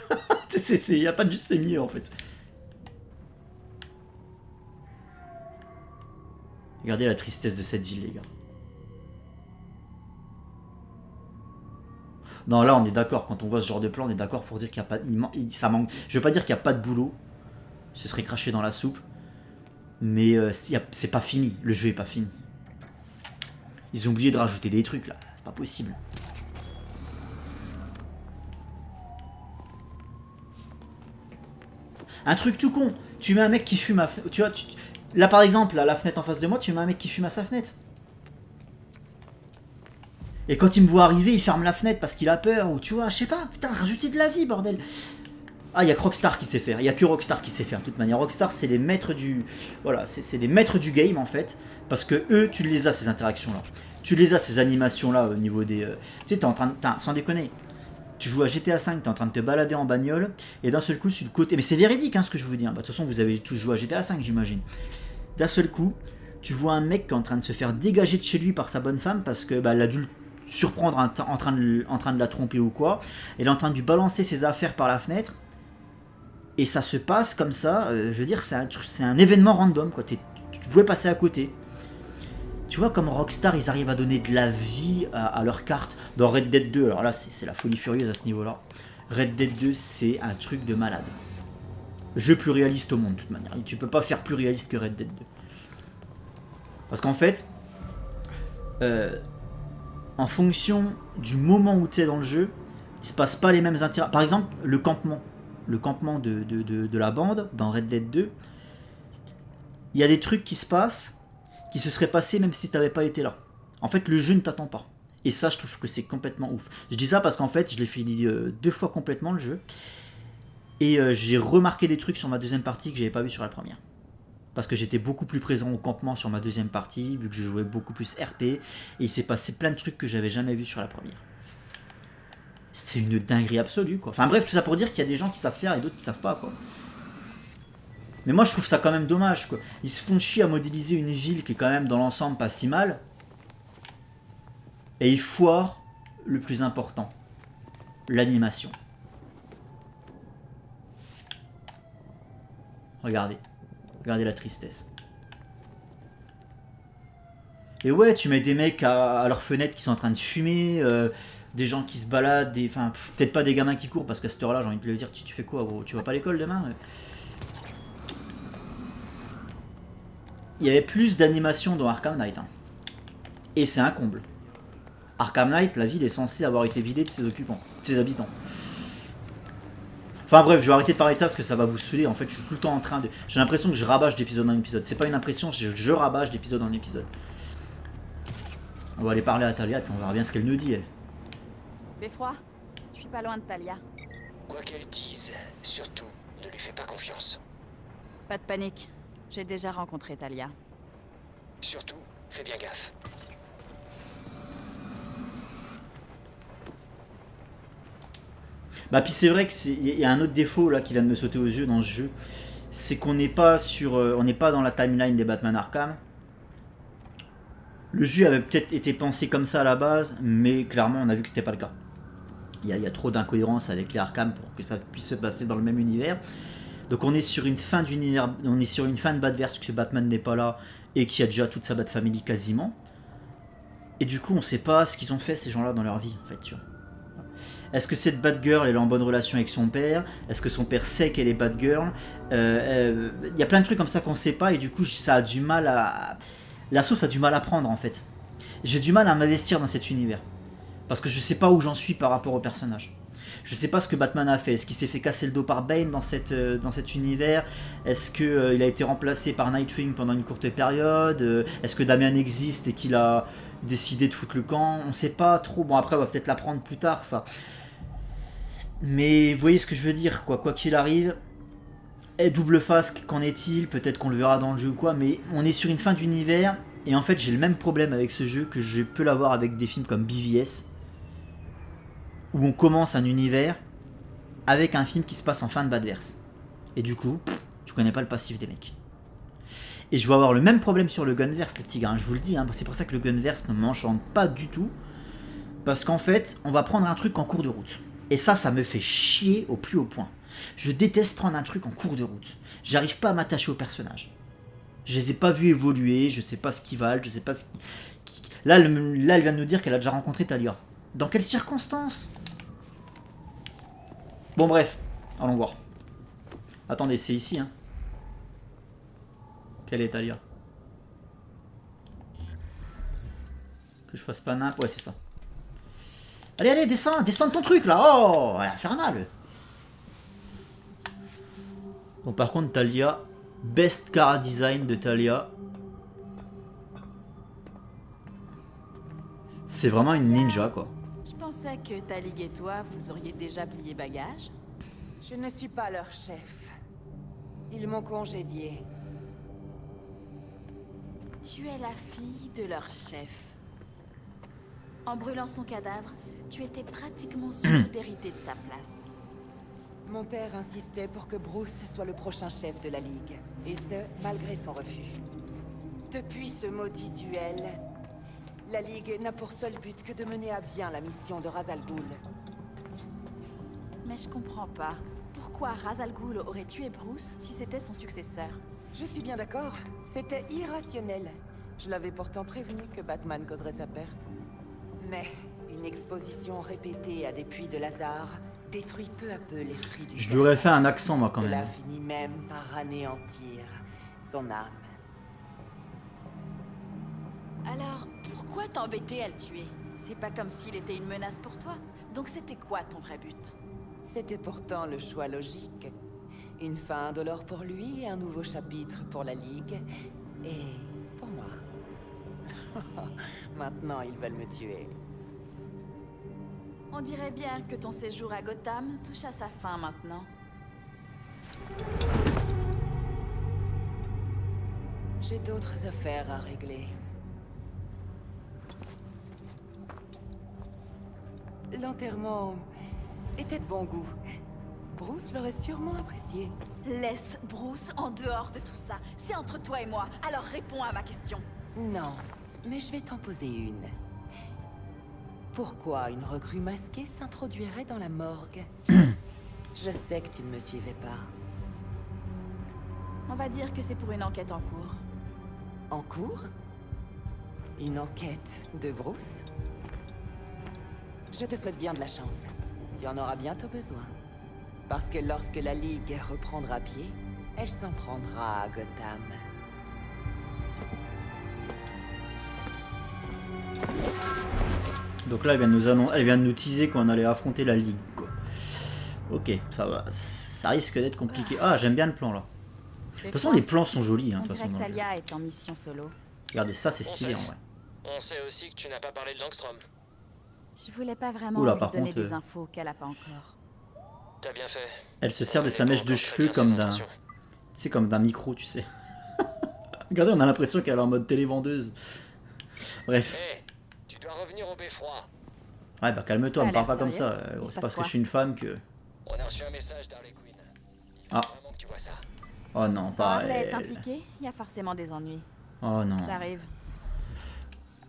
Il n'y a pas de juste milieu, en fait. Regardez la tristesse de cette ville, les gars. Non, là, on est d'accord. Quand on voit ce genre de plan, on est d'accord pour dire qu'il n'y a pas... ça manque. Je veux pas dire qu'il n'y a pas de boulot. Ce serait craché dans la soupe. Mais c'est pas fini. Le jeu est pas fini. Ils ont oublié de rajouter des trucs, là. C'est pas possible. Un truc tout con. Tu mets un mec qui fume à... Tu vois, là, par exemple, à la fenêtre en face de moi, tu mets un mec qui fume à sa fenêtre. Et quand il me voit arriver, il ferme la fenêtre parce qu'il a peur. Ou tu vois, je sais pas. Putain, rajoutez de la vie, bordel. Ah, il y a que Rockstar qui sait faire. Il y a que Rockstar qui sait faire. De toute manière, Rockstar, c'est les maîtres du... Voilà, c'est les maîtres du game, en fait. Parce que eux, tu les as, ces interactions-là. Tu les as, ces animations-là, au niveau des... Tu sais, t'es en train de... Sans déconner. Tu joues à GTA V, t'es en train de te balader en bagnole, et d'un seul coup, sur le côté... Mais c'est véridique, hein, ce que je vous dis. Hein. Bah, de toute façon, vous avez tous joué à GTA V, j'imagine. D'un seul coup, tu vois un mec qui est en train de se faire dégager de chez lui par sa bonne femme, parce que bah, elle a dû le surprendre en train de la tromper ou quoi. Elle est en train de lui balancer ses affaires par la fenêtre. Et ça se passe comme ça, je veux dire, c'est un événement random, quoi. Tu pouvais passer à côté. Tu vois, comme Rockstar, ils arrivent à donner de la vie à leurs cartes. Dans Red Dead 2, alors là, c'est la folie furieuse à ce niveau-là. Red Dead 2, c'est un truc de malade. Jeu plus réaliste au monde, de toute manière. Tu peux pas faire plus réaliste que Red Dead 2. Parce qu'en fait, en fonction du moment où tu es dans le jeu, il se passe pas les mêmes interactions. Par exemple, le campement de la bande dans Red Dead 2, il y a des trucs qui se passent qui se seraient passés même si tu n'avais pas été là. En fait, le jeu ne t'attend pas. Et ça, je trouve que c'est complètement ouf. Je dis ça parce qu'en fait, je l'ai fait 2 fois complètement le jeu. Et j'ai remarqué des trucs sur ma deuxième partie que j'avais pas vu sur la première. Parce que j'étais beaucoup plus présent au campement sur ma deuxième partie, vu que je jouais beaucoup plus RP. Et il s'est passé plein de trucs que j'avais jamais vu sur la première. C'est une dinguerie absolue, quoi. Enfin bref, tout ça pour dire qu'il y a des gens qui savent faire et d'autres qui savent pas, quoi. Mais moi, je trouve ça quand même dommage, quoi. Ils se font chier à modéliser une ville qui est quand même dans l'ensemble pas si mal. Et ils foirent le plus important. L'animation. Regardez. Regardez la tristesse. Et ouais, tu mets des mecs à leurs fenêtres qui sont en train de fumer, des gens qui se baladent, enfin, peut-être pas des gamins qui courent, parce qu'à cette heure-là, j'ai envie de le dire, tu fais quoi, gros? Tu vas pas à l'école demain? Il y avait plus d'animation dans Arkham Knight. Hein. Et c'est un comble. Arkham Knight, la ville est censée avoir été vidée de ses occupants, de ses habitants. Enfin bref, je vais arrêter de parler de ça parce que ça va vous saouler. En fait, je suis tout le temps en train de... J'ai l'impression que je rabâche d'épisode en épisode. C'est pas une impression, je rabâche d'épisode en épisode. On va aller parler à Talia, puis on verra bien ce qu'elle nous dit, elle. Beffroi, je suis pas loin de Talia. Quoi qu'elle dise, surtout, ne lui fais pas confiance. Pas de panique, j'ai déjà rencontré Talia. Surtout, fais bien gaffe. Bah puis c'est vrai qu'il y a un autre défaut là qui vient de me sauter aux yeux dans ce jeu, c'est qu'on n'est pas sur, on n'est pas dans la timeline des Batman Arkham. Le jeu avait peut-être été pensé comme ça à la base, mais clairement on a vu que c'était pas le cas. Il y a trop d'incohérences avec les Arkham pour que ça puisse se passer dans le même univers. Donc on est sur une fin d'univers, on est sur une fin de Batverse que Batman n'est pas là et qui a déjà toute sa Bat-Family quasiment. Et du coup on sait pas ce qu'ils ont fait ces gens-là dans leur vie en fait, tu vois. Est-ce que cette Batgirl elle est en bonne relation avec son père? Est-ce que son père sait qu'elle est Batgirl? Il y a plein de trucs comme ça qu'on sait pas et du coup ça a du mal à... La sauce a du mal à prendre en fait. J'ai du mal à m'investir dans cet univers. Parce que je sais pas où j'en suis par rapport au personnage. Je sais pas ce que Batman a fait. Est-ce qu'il s'est fait casser le dos par Bane dans cet univers? Est-ce qu'il a été remplacé par Nightwing pendant une courte période? Est-ce que Damian existe et qu'il a décidé de foutre le camp? On sait pas trop. Bon après on va peut-être l'apprendre plus tard ça. Mais vous voyez ce que je veux dire, quoi qu'il arrive. Et Double Face, qu'en est-il? Peut-être qu'on le verra dans le jeu ou quoi, mais on est sur une fin d'univers, et en fait j'ai le même problème avec ce jeu que je peux l'avoir avec des films comme BVS, où on commence un univers avec un film qui se passe en fin de Batverse. Et du coup, tu connais pas le passif des mecs. Et je vais avoir le même problème sur le Gunverse, les petits gars, hein, je vous le dis, hein, c'est pour ça que le Gunverse ne m'enchante pas du tout, parce qu'en fait, on va prendre un truc en cours de route. Et ça me fait chier au plus haut point. Je déteste prendre un truc en cours de route. J'arrive pas à m'attacher aux personnages. Je les ai pas vus évoluer, je sais pas ce qu'ils valent, je sais pas ce qui... Là, elle vient de nous dire qu'elle a déjà rencontré Talia. Dans quelles circonstances? Bon bref, allons voir. Attendez, c'est ici, hein. Quelle est Talia? Que je fasse pas n'importe... Ouais, c'est ça. Allez, descends de ton truc, là. Oh, infernal. Bon, par contre, Talia, best car design de Talia. C'est vraiment une ninja, quoi. Je pensais que Talig et toi, vous auriez déjà plié bagage. Je ne suis pas leur chef. Ils m'ont congédié. Tu es la fille de leur chef. En brûlant son cadavre, tu étais pratiquement sûr d'hériter de sa place. Mon père insistait pour que Bruce soit le prochain chef de la Ligue, et ce, malgré son refus. Depuis ce maudit duel, la Ligue n'a pour seul but que de mener à bien la mission de Ra's al Ghul. Mais je comprends pas. Pourquoi Ra's al Ghul aurait tué Bruce si c'était son successeur? Je suis bien d'accord, c'était irrationnel. Je l'avais pourtant prévenu que Batman causerait sa perte. Mais une exposition répétée à des puits de Lazare détruit peu à peu l'esprit du... Je lui aurais fait un accent, moi, quand même. Cela finit même par anéantir son âme. Alors, pourquoi t'embêter à le tuer? C'est pas comme s'il était une menace pour toi. Donc c'était quoi ton vrai but? C'était pourtant le choix logique. Une fin indolore pour lui et un nouveau chapitre pour la Ligue. Et pour moi. Maintenant, ils veulent me tuer. On dirait bien que ton séjour à Gotham touche à sa fin maintenant. J'ai d'autres affaires à régler. L'enterrement était de bon goût. Bruce l'aurait sûrement apprécié. Laisse Bruce en dehors de tout ça. C'est entre toi et moi. Alors réponds à ma question. Non, mais je vais t'en poser une. Pourquoi une recrue masquée s'introduirait dans la morgue? Je sais que tu ne me suivais pas. On va dire que c'est pour une enquête en cours. En cours? Une enquête de Bruce? Je te souhaite bien de la chance. Tu en auras bientôt besoin. Parce que lorsque la Ligue reprendra pied, elle s'en prendra à Gotham. Donc là, elle vient de nous teaser qu'on allait affronter la Ligue, quoi. Ok, ça va. Ça risque d'être compliqué. Ah, j'aime bien le plan, là. De toute façon, les plans sont jolis, hein, On de toute dirait façon. que dans le jeu. Talia est en mission solo. Regardez, ça, c'est stylé, en vrai. On sait aussi que tu n'as pas parlé de Langstrom. Je voulais pas vraiment Oula, lui par donner contre, des infos qu'elle a pas encore. T'as bien fait. Elle se sert de On sa connaît mèche pas de encore très cheveux bien comme ses d'un... intentions. C'est comme d'un micro, tu sais. Regardez, on a l'impression qu'elle est en mode télévendeuse. Bref. Hé, tu dois revenir au beffroi. Ouais, bah calme-toi, Ça a me parle l'air pas comme sérieux. ça. Il se C'est passe parce que quoi je suis une femme que... On a reçu un message d'Harley Quinn. Il faut Ah. vraiment que tu vois ça. Oh non, pas Harley est elle. impliquée, il y a forcément des ennuis. Oh non. J'arrive.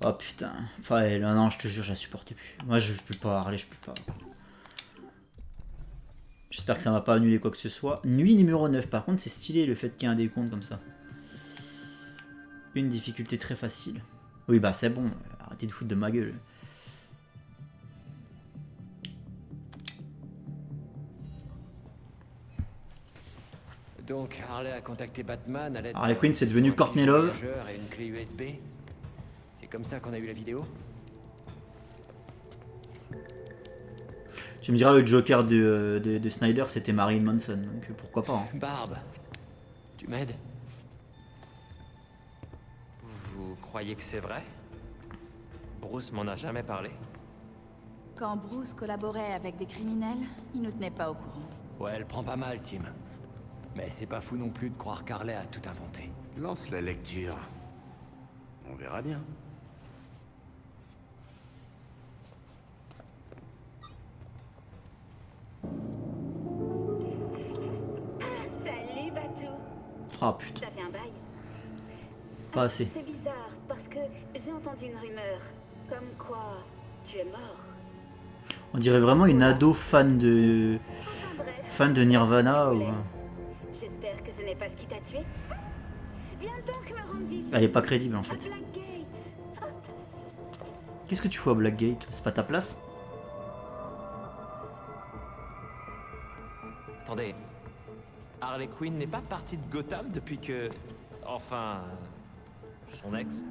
Oh putain. Pas elle. Non, je te jure, je la supporte plus. Moi, je peux pas, Harley, je peux pas. J'espère que ça m'a pas annulé quoi que ce soit. Nuit numéro 9. Par contre, c'est stylé le fait qu'il y ait un décompte comme ça. Une difficulté très facile. Oui, bah c'est bon. Arrêtez de foutre de ma gueule. Donc Harley a contacté Batman à l'aide Harley d'un Quinn, c'est devenu pigeon Courtney Love. voyageur et une clé USB. C'est comme ça qu'on a eu la vidéo. Tu me diras, le Joker de Snyder, c'était Marilyn Manson. Donc pourquoi pas. Hein. Barbe, tu m'aides? Vous croyez que c'est vrai? Bruce m'en a jamais parlé. Quand Bruce collaborait avec des criminels, il nous tenait pas au courant. Ouais, elle prend pas mal, Tim. Mais c'est pas fou non plus de croire qu'Harley a tout inventé. Lance la lecture. On verra bien. Ah, salut Batou. Ah putain, Ça fait un bail. pas assez. C'est bizarre parce que j'ai entendu une rumeur. Comme quoi, tu es mort. On dirait vraiment une ado fan de... Enfin bref. Fan de Nirvana ou... J'espère que ce n'est pas ce qui t'a tué. Viens donc me rendre visite. Elle est pas crédible en À fait. Blackgate. Qu'est-ce que tu fous à Blackgate? C'est pas ta place? Attendez. Harley Quinn n'est pas partie de Gotham depuis que... Enfin... Son ex.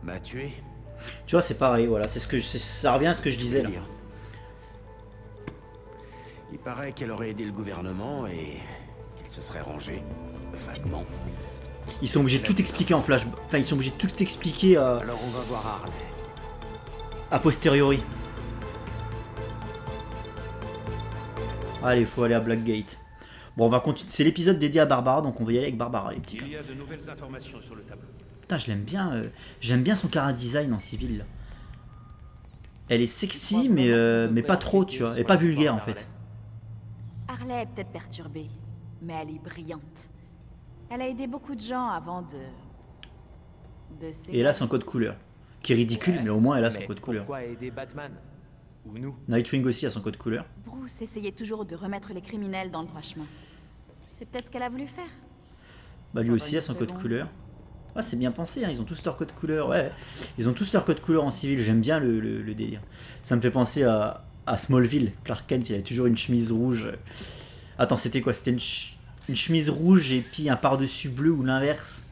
M'a tué. Tu vois, c'est pareil, voilà. C'est ce que ça revient à ce que je disais là. Il paraît qu'elle aurait aidé le gouvernement et qu'il se serait rangé vaguement. Ils sont obligés de tout expliquer en flash. Enfin, ils sont obligés de tout expliquer Alors on va voir Harley. a posteriori. Allez, faut aller à Blackgate. Bon, on va continuer. C'est l'épisode dédié à Barbara, donc on va y aller avec Barbara, les petits. Il y a de nouvelles informations sur le tableau. Putain, je l'aime bien. J'aime bien son cara design en civil. Là. Elle est sexy, mais pas trop, tu vois. Elle est pas vulgaire en fait. Harley est peut-être perturbée, mais elle est brillante. Elle a aidé beaucoup de gens avant de Et elle a son code couleur. Qui est ridicule, mais au moins elle a son Mais code couleur. pourquoi aider Batman? Ou nous? Nightwing aussi a son code couleur. Bruce essayait toujours de remettre les criminels dans le droit chemin. C'est peut-être ce qu'elle a voulu faire. Bah lui Pendant aussi a une son code seconde. couleur. Ah, c'est bien pensé, hein. Ils ont tous leur code couleur, ouais. Ils ont tous leur code couleur en civil, j'aime bien le délire. Ça me fait penser à Smallville. Clark Kent, il avait toujours une chemise rouge. Attends, c'était quoi? C'était une chemise rouge et puis un par-dessus bleu ou l'inverse?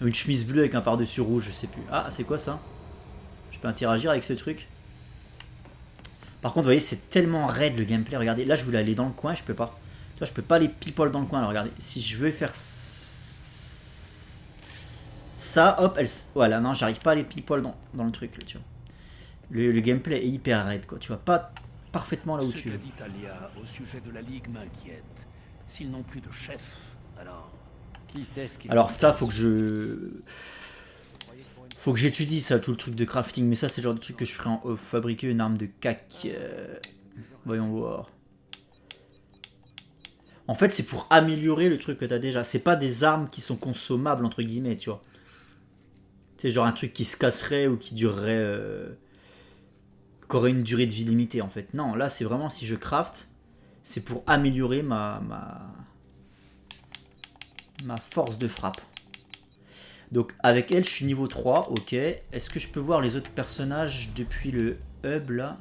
Ou une chemise bleue avec un par-dessus rouge, je sais plus. Ah, c'est quoi ça? Je peux interagir avec ce truc? Par contre, vous voyez, c'est tellement raide le gameplay. Regardez, là je voulais aller dans le coin, je peux pas. Tu vois, je peux pas aller pile poil dans le coin. Alors regardez, si je veux faire Ça, hop, voilà, non, j'arrive pas à aller pile poil dans le truc, là, tu vois. Le gameplay est hyper raide, quoi. Tu vois pas parfaitement là où tu Ce veux. que dit Talia au sujet de la Ligue m'inquiète. S'ils n'ont plus de chef, alors... Qui sait ce qu'il Alors ça, faut que j'étudie ça, tout le truc de crafting. Mais ça, c'est le genre de truc que je ferai en off. Fabriquer une arme de cac. Voyons voir. En fait, c'est pour améliorer le truc que t'as déjà. C'est pas des armes qui sont consommables, entre guillemets, tu vois. C'est genre un truc qui se casserait ou qui durerait... qui aurait une durée de vie limitée, en fait. Non, là, c'est vraiment, si je craft, c'est pour améliorer ma force de frappe. Donc, avec elle, je suis niveau 3, ok. Est-ce que je peux voir les autres personnages depuis le hub, là?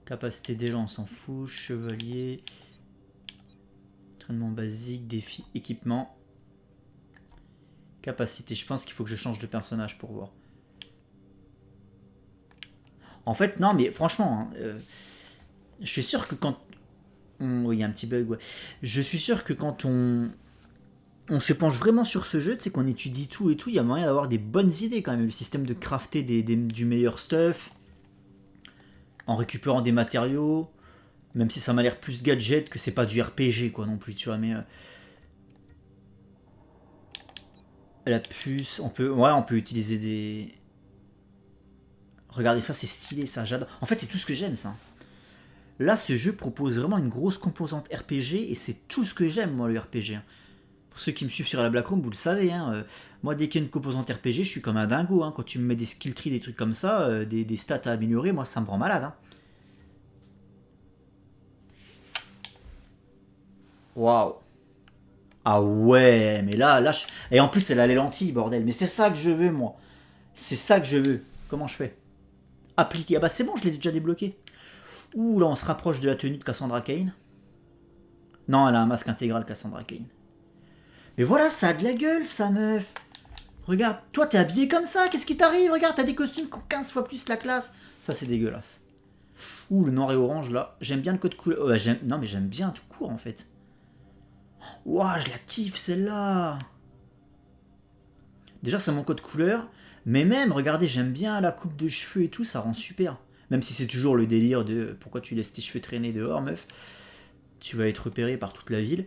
Capacité d'élan, on s'en fout. Chevalier. Entraînement basique, défi, équipement. Capacité, je pense qu'il faut que je change de personnage pour voir. En fait, non, mais franchement, hein, je suis sûr que quand... Oui, il y a un petit bug, ouais. Je suis sûr que quand on se penche vraiment sur ce jeu, tu sais, qu'on étudie tout et tout, il y a moyen d'avoir des bonnes idées quand même. Le système de crafter du meilleur stuff, en récupérant des matériaux, même si ça m'a l'air plus gadget que c'est pas du RPG, quoi, non plus, tu vois, mais... La puce, on peut utiliser des... Regardez ça, c'est stylé, ça, j'adore. En fait, c'est tout ce que j'aime, ça. Là, ce jeu propose vraiment une grosse composante RPG et c'est tout ce que j'aime, moi, le RPG. Pour ceux qui me suivent sur la Blackroom, vous le savez. Hein, moi, dès qu'il y a une composante RPG, je suis comme un dingo. Hein, quand tu me mets des skill trees, des trucs comme ça, des stats à améliorer, moi, ça me rend malade. Hein. Waouh. Ah ouais, mais là... Et en plus, elle a les lentilles, bordel. Mais c'est ça que je veux, moi. C'est ça que je veux. Comment je fais? Appliquer. Ah bah c'est bon, je l'ai déjà débloqué. Ouh, là, on se rapproche de la tenue de Cassandra Cain. Non, elle a un masque intégral, Cassandra Cain. Mais voilà, ça a de la gueule, sa meuf. Regarde, toi, t'es habillé comme ça. Qu'est-ce qui t'arrive? Regarde, t'as des costumes qui ont 15 fois plus la classe. Ça, c'est dégueulasse. Ouh, le noir et orange, là. J'aime bien le code couleur. Non, mais j'aime bien tout court, en fait. Ouah, je la kiffe, celle-là. Déjà, c'est mon code couleur. Mais même, regardez, j'aime bien la coupe de cheveux et tout. Ça rend super. Même si c'est toujours le délire de pourquoi tu laisses tes cheveux traîner dehors, meuf. Tu vas être repéré par toute la ville.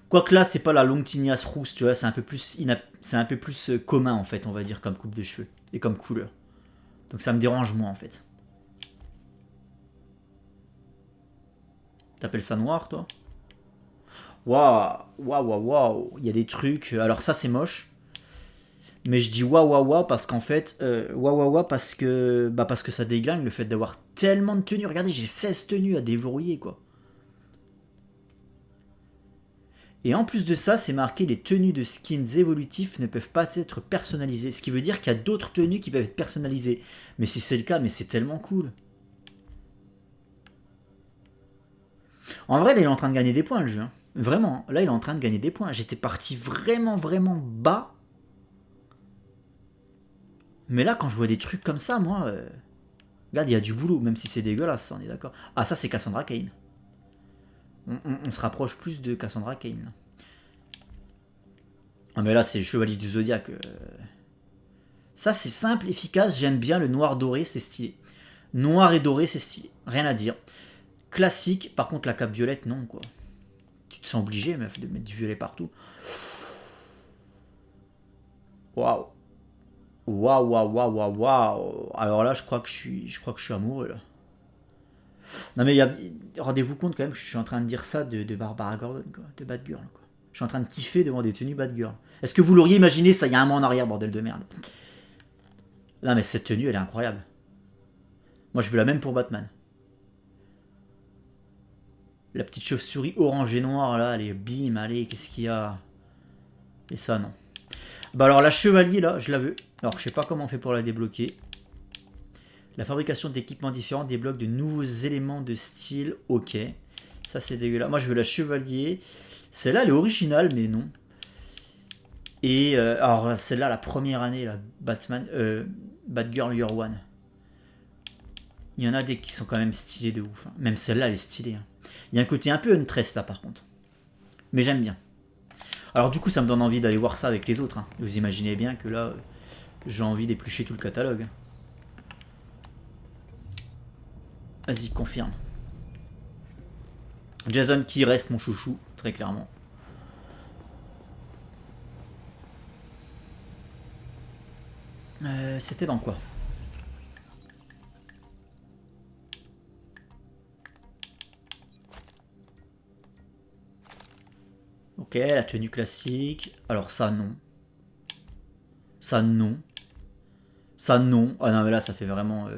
Quoique là, c'est pas la longue tignasse rousse, tu vois. C'est un peu plus commun, en fait, on va dire, comme coupe de cheveux. Et comme couleur. Donc ça me dérange moins, en fait. T'appelles ça noir, toi? Waouh, waouh, waouh, waouh. Il y a des trucs... Alors ça, c'est moche. Mais je dis waouh, waouh, waouh parce qu'en fait... waouh, waouh, waouh parce que ça déglingue le fait d'avoir tellement de tenues. Regardez, j'ai 16 tenues à déverrouiller, quoi. Et en plus de ça, c'est marqué les tenues de skins évolutifs ne peuvent pas être personnalisées. Ce qui veut dire qu'il y a d'autres tenues qui peuvent être personnalisées. Mais si c'est le cas, mais c'est tellement cool. En vrai, là, il est en train de gagner des points, le jeu. Hein. Vraiment, là, il est en train de gagner des points. J'étais parti vraiment, vraiment bas. Mais là, quand je vois des trucs comme ça, moi... Regarde, il y a du boulot, même si c'est dégueulasse, on est d'accord. Ah, ça, c'est Cassandra Cain. On se rapproche plus de Cassandra Cain. Ah, mais là, c'est Chevalier du Zodiaque. Ça, c'est simple, efficace. J'aime bien le noir doré, c'est stylé. Noir et doré, c'est stylé. Rien à dire. Classique. Par contre, la cape violette, non, quoi. Tu te sens obligé, meuf, de mettre du violet partout. Waouh. Waouh, waouh, waouh, waouh, waouh. Alors là, je crois que je suis amoureux, là. Non, mais rendez-vous compte quand même que je suis en train de dire ça de Barbara Gordon, quoi, de Batgirl, quoi. Je suis en train de kiffer devant des tenues Batgirl. Est-ce que vous l'auriez imaginé ça il y a un mois en arrière, bordel de merde? Non, mais cette tenue, elle est incroyable. Moi, je veux la même pour Batman. La petite chauve-souris orange et noire, là, allez, bim, allez, qu'est-ce qu'il y a? Et ça, non. Bah alors, la chevalier, là, je la veux. Alors, je sais pas comment on fait pour la débloquer. La fabrication d'équipements différents débloque de nouveaux éléments de style. Ok. Ça, c'est dégueulasse. Moi, je veux la chevalier. Celle-là, elle est originale, mais non. Et, alors, celle-là, la première année, là, Batgirl Year One. Il y en a des qui sont quand même stylés de ouf. Hein. Même celle-là, elle est stylée. Hein. Il y a un côté un peu Huntress, là, par contre. Mais j'aime bien. Alors du coup, ça me donne envie d'aller voir ça avec les autres. Hein. Vous imaginez bien que là, j'ai envie d'éplucher tout le catalogue. Vas-y, confirme. Jason qui reste mon chouchou, très clairement. C'était dans quoi? Ok, la tenue classique. Alors ça, non. Ça, non. Ça, non. Ah non, mais là, ça fait vraiment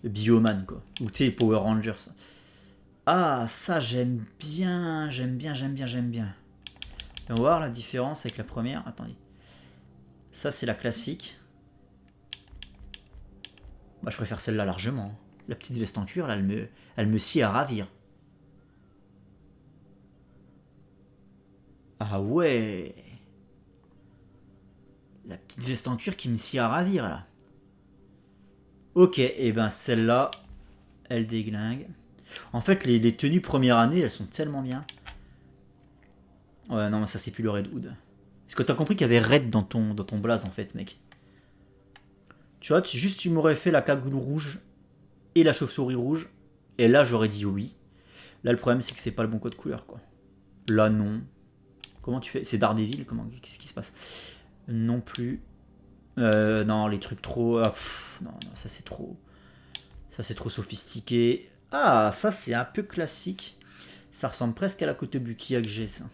Bioman, quoi. Ou tu sais, Power Rangers. Ah, ça, j'aime bien. J'aime bien. Et on va voir la différence avec la première. Attendez. Ça, c'est la classique. Bah, je préfère celle-là largement. La petite veste en cuir, là, elle me scie à ravir. Ah ouais. La petite veste en cuir qui me scie à ravir, là. Ok, et ben celle-là, elle déglingue. En fait, les tenues première année, elles sont tellement bien. Ouais, non, ça c'est plus le Red Hood. Est-ce que t'as compris qu'il y avait Red dans ton blaze, en fait, mec? Tu vois, tu m'aurais fait la cagoule rouge et la chauve-souris rouge. Et là, j'aurais dit oui. Là, le problème, c'est que c'est pas le bon code couleur, quoi. Là, non. Comment tu fais? C'est Daredevil, comment? Qu'est-ce qui se passe? Non plus. Non, les trucs trop... Ah, non, ça c'est trop... Ça c'est trop sophistiqué. Ah, ça c'est un peu classique. Ça ressemble presque à la Kotobukiya que j'ai, ça.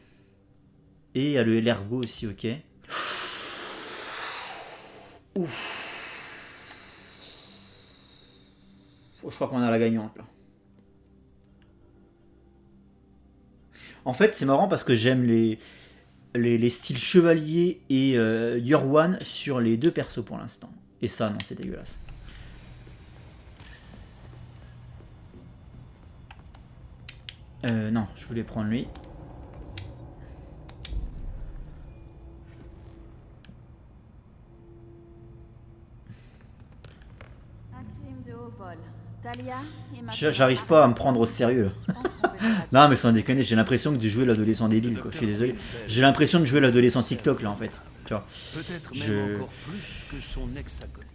Et à l'ergo aussi, ok. Ouf. Je crois qu'on a la gagnante, là. En fait, c'est marrant parce que j'aime les styles chevalier et Year One sur les deux persos pour l'instant. Et ça, non, c'est dégueulasse. Non, je voulais prendre lui. Un crime de haut vol. Talia et ma... J'arrive pas à me prendre au sérieux. Non, mais sans déconner, j'ai l'impression de jouer l'adolescent débile, quoi. Je suis désolé. J'ai l'impression de jouer l'adolescent TikTok, là, en fait. Tu vois. Peut-être même encore plus que son ex-acolyte.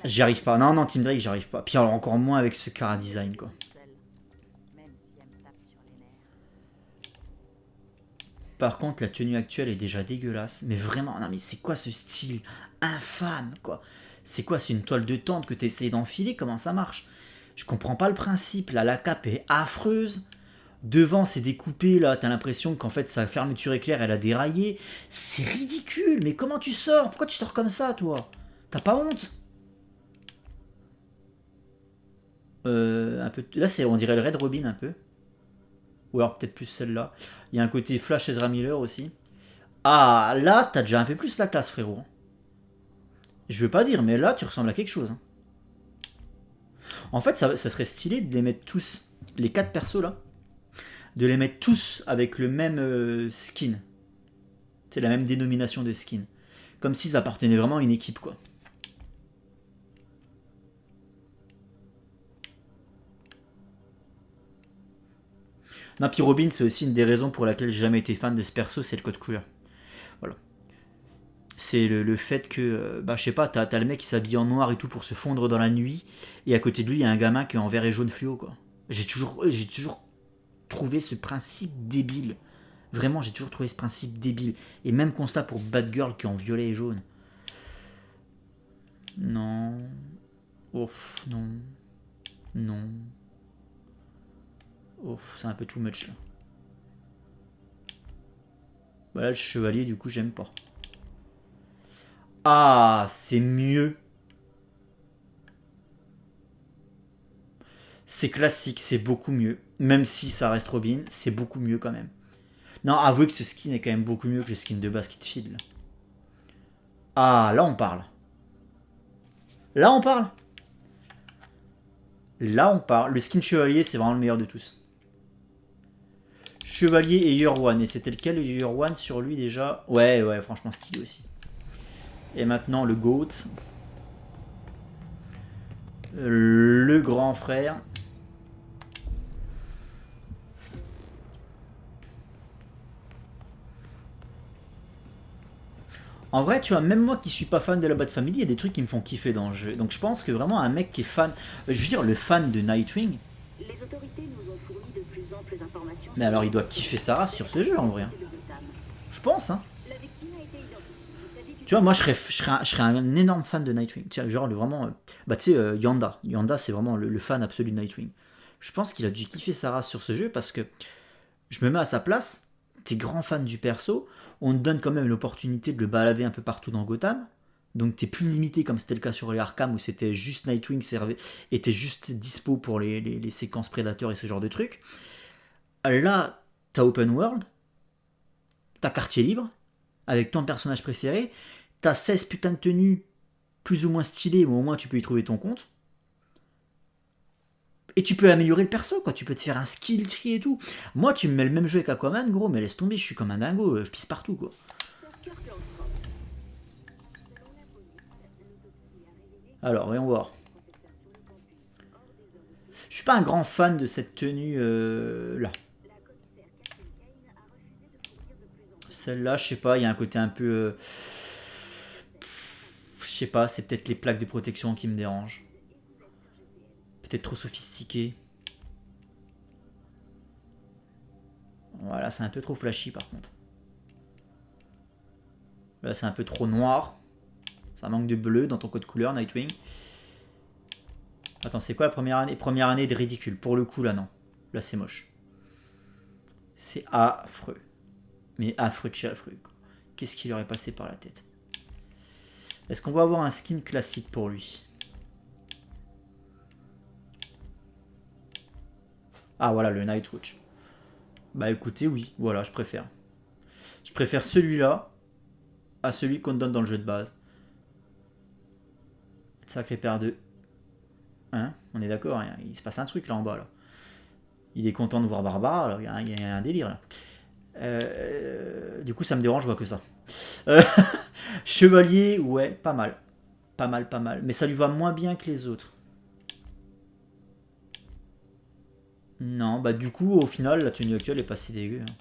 J'y arrive pas. Non, Tim Drake, j'y arrive pas. Puis alors encore moins avec ce cara design, quoi. Par contre, la tenue actuelle est déjà dégueulasse. Mais vraiment, non, mais c'est quoi ce style infâme, quoi? C'est quoi? C'est une toile de tente que tu essaies d'enfiler? Comment ça marche? Je comprends pas le principe. Là, la cape est affreuse. Devant, c'est découpé, là. T'as l'impression qu'en fait, sa fermeture éclair, elle a déraillé. C'est ridicule. Mais comment tu sors? Pourquoi tu sors comme ça, toi? T'as pas honte? Un peu... Là, on dirait le Red Robin, un peu. Ou alors peut-être plus celle-là. Il y a un côté Flash Ezra Miller aussi. Ah, là, t'as déjà un peu plus la classe, frérot. Je veux pas dire, mais là, tu ressembles à quelque chose. En fait, ça serait stylé de les mettre tous, les 4 persos là, de les mettre tous avec le même skin. C'est la même dénomination de skin. Comme s'ils appartenaient vraiment à une équipe, quoi. Non, puis Robin, c'est aussi une des raisons pour laquelle j'ai jamais été fan de ce perso, c'est le code couleur. Voilà. C'est le fait que, bah, je sais pas, t'as le mec qui s'habille en noir et tout pour se fondre dans la nuit, et à côté de lui, il y a un gamin qui est en vert et jaune fluo, quoi. J'ai toujours trouvé ce principe débile. Vraiment, j'ai toujours trouvé ce principe débile. Et même constat pour Batgirl qui est en violet et jaune. Non. Ouf, non. Non. Ouf, c'est un peu too much, là. Voilà, le chevalier, du coup, j'aime pas. Ah, c'est mieux. C'est classique, c'est beaucoup mieux. Même si ça reste Robin, c'est beaucoup mieux quand même. Non, avouez que ce skin est quand même beaucoup mieux que le skin de base qui te file. Là. Ah, là on parle. Là on parle. Là on parle. Le skin chevalier, c'est vraiment le meilleur de tous. Chevalier et Year One. Et c'était lequel le Year One sur lui déjà? Ouais, franchement stylé aussi. Et maintenant le GOAT. Le grand frère. En vrai, tu vois, même moi qui suis pas fan de la Bat Family, il y a des trucs qui me font kiffer dans le jeu. Donc je pense que vraiment un mec qui est fan, je veux dire le fan de Nightwing, Les autorités nous ont fourni de plus amples informations. mais alors il doit kiffer sa race sur ce jeu en vrai. Je pense, hein. La victime a été identifiée. Il s'agit du Tu vois, moi je serais un énorme fan de Nightwing. Tu vois, genre vraiment, bah tu sais, Yanda. Yanda c'est vraiment le fan absolu de Nightwing. Je pense qu'il a dû kiffer sa race sur ce jeu parce que je me mets à sa place, t'es grand fan du perso, on te donne quand même l'opportunité de le balader un peu partout dans Gotham, donc t'es plus limité comme c'était le cas sur les Arkham où c'était juste Nightwing était juste dispo pour les séquences prédateurs et ce genre de trucs. Là, t'as open world, t'as quartier libre, avec ton personnage préféré, t'as 16 putains de tenues plus ou moins stylées, mais au moins tu peux y trouver ton compte. Et tu peux améliorer le perso, quoi. Tu peux te faire un skill tree et tout. Moi, tu me mets le même jeu avec Aquaman, gros, mais laisse tomber, je suis comme un dingo, je pisse partout, quoi. Alors, voyons voir. Je suis pas un grand fan de cette tenue là. Celle-là, je sais pas, il y a un côté un peu... je sais pas, c'est peut-être les plaques de protection qui me dérangent. Peut-être trop sophistiqué. Voilà, c'est un peu trop flashy par contre. Là, c'est un peu trop noir. Ça manque de bleu dans ton code couleur, Nightwing. Attends, c'est quoi la première année? Première année de ridicule. Pour le coup, là, non. Là, c'est moche. C'est affreux. Mais affreux de chez affreux. Qu'est-ce qui lui aurait passé par la tête? Est-ce qu'on va avoir un skin classique pour lui? Ah voilà, le Nightwatch. Bah écoutez, oui, voilà, je préfère. Je préfère celui-là à celui qu'on donne dans le jeu de base. Sacré paire de... Hein? On est d'accord, hein, il se passe un truc là en bas. Là. Il est content de voir Barbara, alors il y a un délire là. Du coup ça me dérange, je vois que ça. Chevalier, ouais, pas mal. Pas mal, pas mal. Mais ça lui va moins bien que les autres. Non, bah du coup, au final, la tenue actuelle est pas si dégueu. Hein.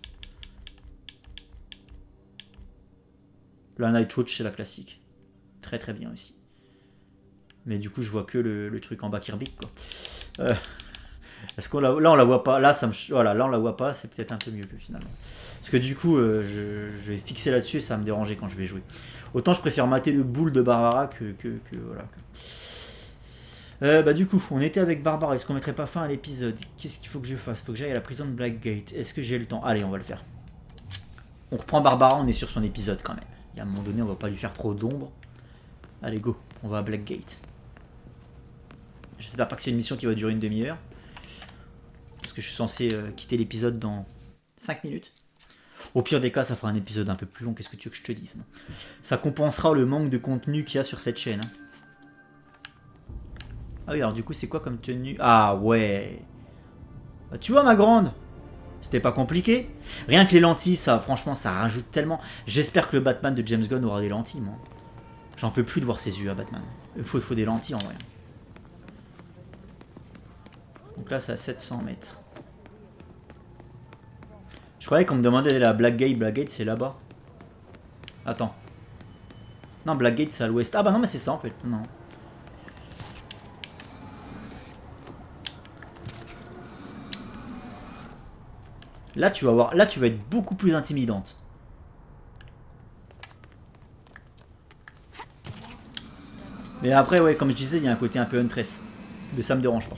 La Nightwatch, c'est la classique. Très très bien aussi. Mais du coup, je vois que le truc en bas Kirby, quoi. Est-ce qu'on là, on la voit pas. Là, voilà, là, on la voit pas. C'est peut-être un peu mieux, finalement. Parce que du coup, je vais fixer là-dessus et ça va me déranger quand je vais jouer. Autant je préfère mater le boule de Barbara que voilà. Bah du coup, on était avec Barbara. Est-ce qu'on mettrait pas fin à l'épisode? Qu'est-ce qu'il faut que je fasse? Faut que j'aille à la prison de Blackgate. Est-ce que j'ai le temps? Allez, on va le faire. On reprend Barbara, on est sur son épisode quand même. Et à un moment donné, on va pas lui faire trop d'ombre. Allez, go. On va à Blackgate. J'espère pas que c'est une mission qui va durer une demi-heure. Parce que je suis censé quitter l'épisode dans 5 minutes. Au pire des cas, ça fera un épisode un peu plus long. Qu'est-ce que tu veux que je te dise, moi? Ça compensera le manque de contenu qu'il y a sur cette chaîne. Hein. Ah oui, alors du coup, c'est quoi comme tenue? Ah ouais. Bah, tu vois, ma grande, c'était pas compliqué. Rien que les lentilles, ça, franchement, ça rajoute tellement. J'espère que le Batman de James Gunn aura des lentilles, moi. J'en peux plus de voir ses yeux à Batman. Il faut des lentilles en vrai. Donc là, c'est à 700 mètres. Je croyais qu'on me demandait d'aller à Blackgate. Blackgate, c'est là-bas. Attends. Non, Blackgate, c'est à l'ouest. Ah bah non, mais c'est ça en fait. Non. Là, tu vas voir. Là, tu vas être beaucoup plus intimidante. Mais après, ouais, comme je disais, il y a un côté un peu Huntress. Mais ça me dérange pas.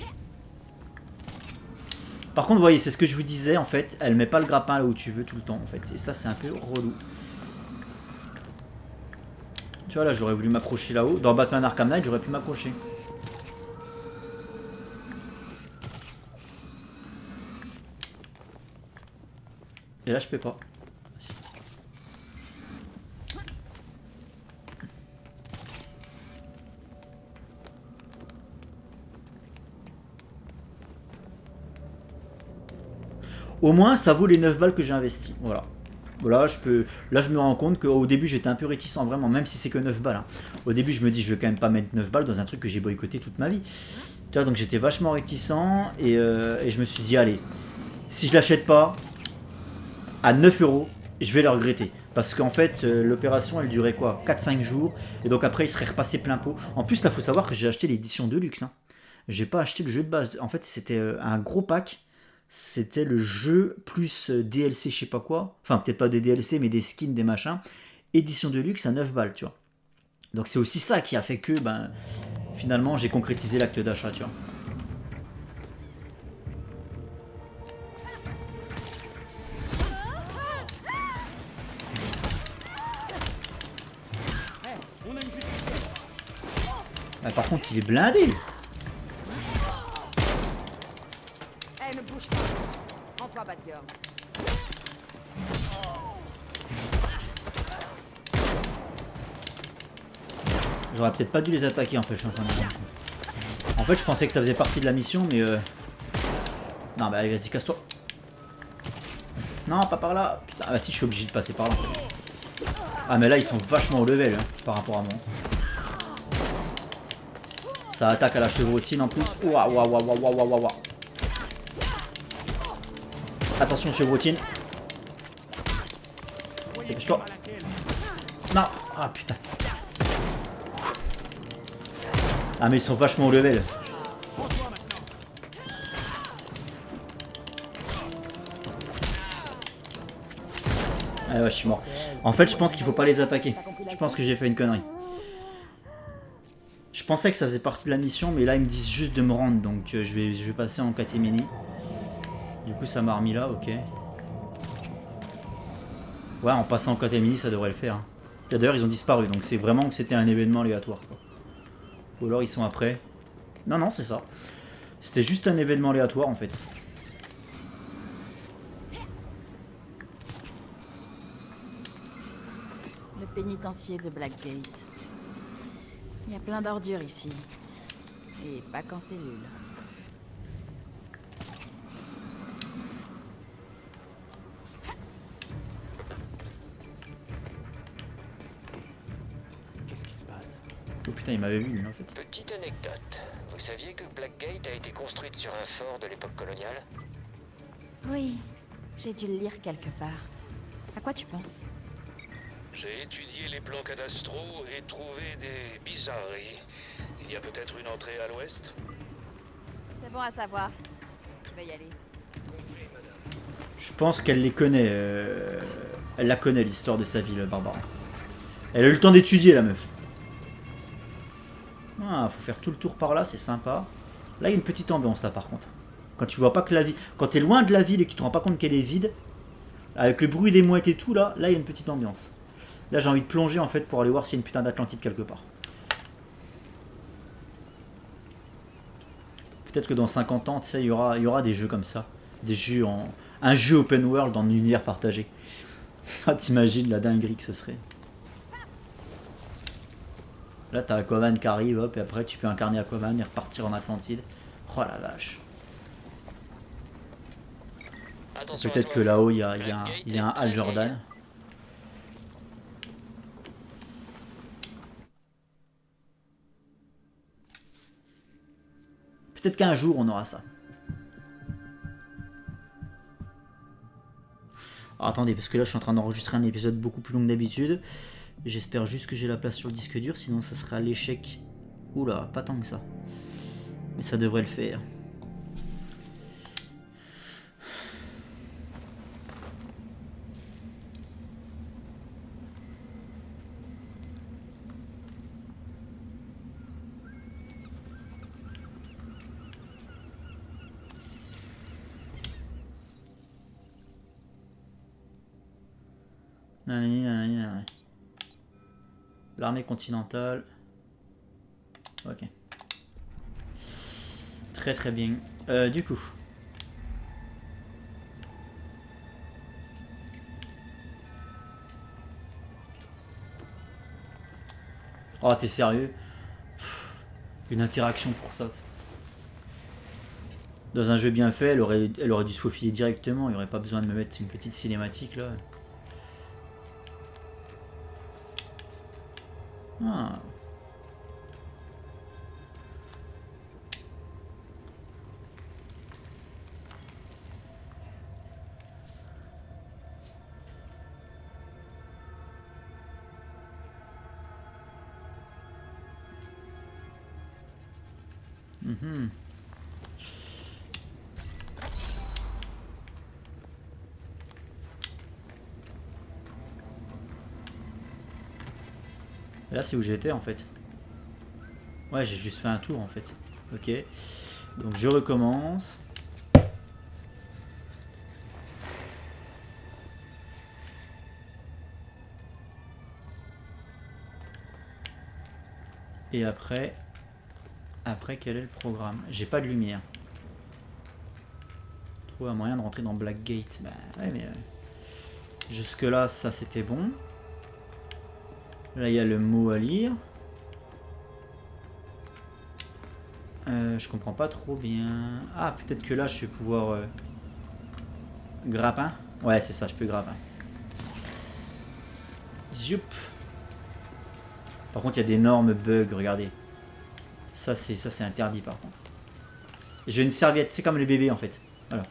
Par contre, vous voyez, c'est ce que je vous disais, en fait. Elle met pas le grappin là où tu veux tout le temps, en fait. Et ça, c'est un peu relou. Tu vois, là, j'aurais voulu m'accrocher là-haut. Dans Batman Arkham Knight, j'aurais pu m'accrocher. Et là, je peux pas. Au moins, ça vaut les 9 balles que j'ai investies. Voilà. Voilà, là, je me rends compte qu'au début, j'étais un peu réticent, vraiment, même si c'est que 9 balles. Hein. Au début, je me dis, je vais quand même pas mettre 9 balles dans un truc que j'ai boycotté toute ma vie. Tu vois, donc j'étais vachement réticent et je me suis dit, allez, si je l'achète pas à 9 €, je vais le regretter. Parce qu'en fait, l'opération, elle durait quoi, 4-5 jours. Et donc après, il serait repassé plein pot. En plus, là, faut savoir que j'ai acheté l'édition de luxe. Hein. J'ai pas acheté le jeu de base. En fait, c'était un gros pack. C'était le jeu plus DLC, je sais pas quoi. Enfin, peut-être pas des DLC, mais des skins, des machins. Édition de luxe à 9 balles, tu vois. Donc c'est aussi ça qui a fait que, ben, finalement, j'ai concrétisé l'acte d'achat, tu vois. Ah, par contre, il est blindé. Eh, ne bouge pas. Rends-toi, Batgirl. J'aurais peut-être pas dû les attaquer en fait, je suis en train de me rendre compte. En fait, je pensais que ça faisait partie de la mission, mais non, bah allez, vas-y, casse-toi. Non, pas par là. Putain, bah si, je suis obligé de passer par là. En fait. Ah, mais là, ils sont vachement au level hein, par rapport à moi. Ça attaque à la chevrotine en plus. Waouh, waouh, waouh, waouh, waouh, waouh, waouh. Attention, chevrotine. Dépêche-toi. Non. Ah, putain. Ah, mais ils sont vachement au level. Ah ouais, je suis mort. En fait, je pense qu'il faut pas les attaquer. Je pense que j'ai fait une connerie. Je pensais que ça faisait partie de la mission, mais là, ils me disent juste de me rendre. Donc, je vais passer en catimini. Du coup, ça m'a remis là, ok. Ouais, en passant en catimini, ça devrait le faire. D'ailleurs, ils ont disparu. Donc, c'est vraiment que c'était un événement aléatoire, quoi. Ou alors, ils sont après. Non, non, c'est ça. C'était juste un événement aléatoire, en fait. Le pénitencier de Blackgate. Il y a plein d'ordures ici. Et pas qu'en cellule. Qu'est-ce qui se passe? Oh putain, il m'avait vu, lui, en fait. Petite anecdote. Vous saviez que Blackgate a été construite sur un fort de l'époque coloniale? Oui, j'ai dû le lire quelque part. À quoi tu penses? J'ai étudié les plans cadastraux et trouvé des bizarreries. Il y a peut-être une entrée à l'ouest? C'est bon à savoir. Je vais y aller. Je pense qu'elle les connaît. Elle la connaît, l'histoire de sa ville, Barbara. Elle a eu le temps d'étudier, la meuf. Ah, faut faire tout le tour par là, c'est sympa. Là, il y a une petite ambiance, là, par contre. Quand tu vois pas que la ville... Quand t'es loin de la ville et que tu te rends pas compte qu'elle est vide, avec le bruit des mouettes et tout, là, il y a une petite ambiance. Là, j'ai envie de plonger, en fait, pour aller voir s'il y a une putain d'Atlantide quelque part. Peut-être que dans 50 ans, tu sais, il y aura des jeux comme ça. Des jeux en... Un jeu open world dans l'univers partagé. Ah, t'imagines la dinguerie que ce serait. Là, t'as Aquaman qui arrive, hop, et après, tu peux incarner Aquaman et repartir en Atlantide. Oh la vache. Peut-être que là-haut, il y a un Hal Jordan. Peut-être qu'un jour, on aura ça. Alors, attendez, parce que là, je suis en train d'enregistrer un épisode beaucoup plus long que d'habitude. J'espère juste que j'ai la place sur le disque dur, sinon ça sera l'échec. Oula, pas tant que ça. Mais ça devrait le faire. L'armée continentale. Ok. Très très bien. Du coup. Oh, t'es sérieux? Une interaction pour ça. Dans un jeu bien fait, elle aurait dû se faufiler directement. Il n'y aurait pas besoin de me mettre une petite cinématique là. Ah. Mhm. Là, c'est où j'étais en fait. Ouais, j'ai juste fait un tour en fait. Ok. Donc je recommence. Et après... Après, quel est le programme? J'ai pas de lumière. Trouver un moyen de rentrer dans Blackgate. Bah ouais, mais... jusque là, ça c'était bon. Là, il y a le mot à lire. Je comprends pas trop bien. Ah, peut-être que là, je vais pouvoir... grappin. Ouais, c'est ça, je peux grappin. Zoup. Par contre, il y a d'énormes bugs, regardez. Ça, c'est interdit, par contre. J'ai une serviette, c'est comme les bébés, en fait. Voilà.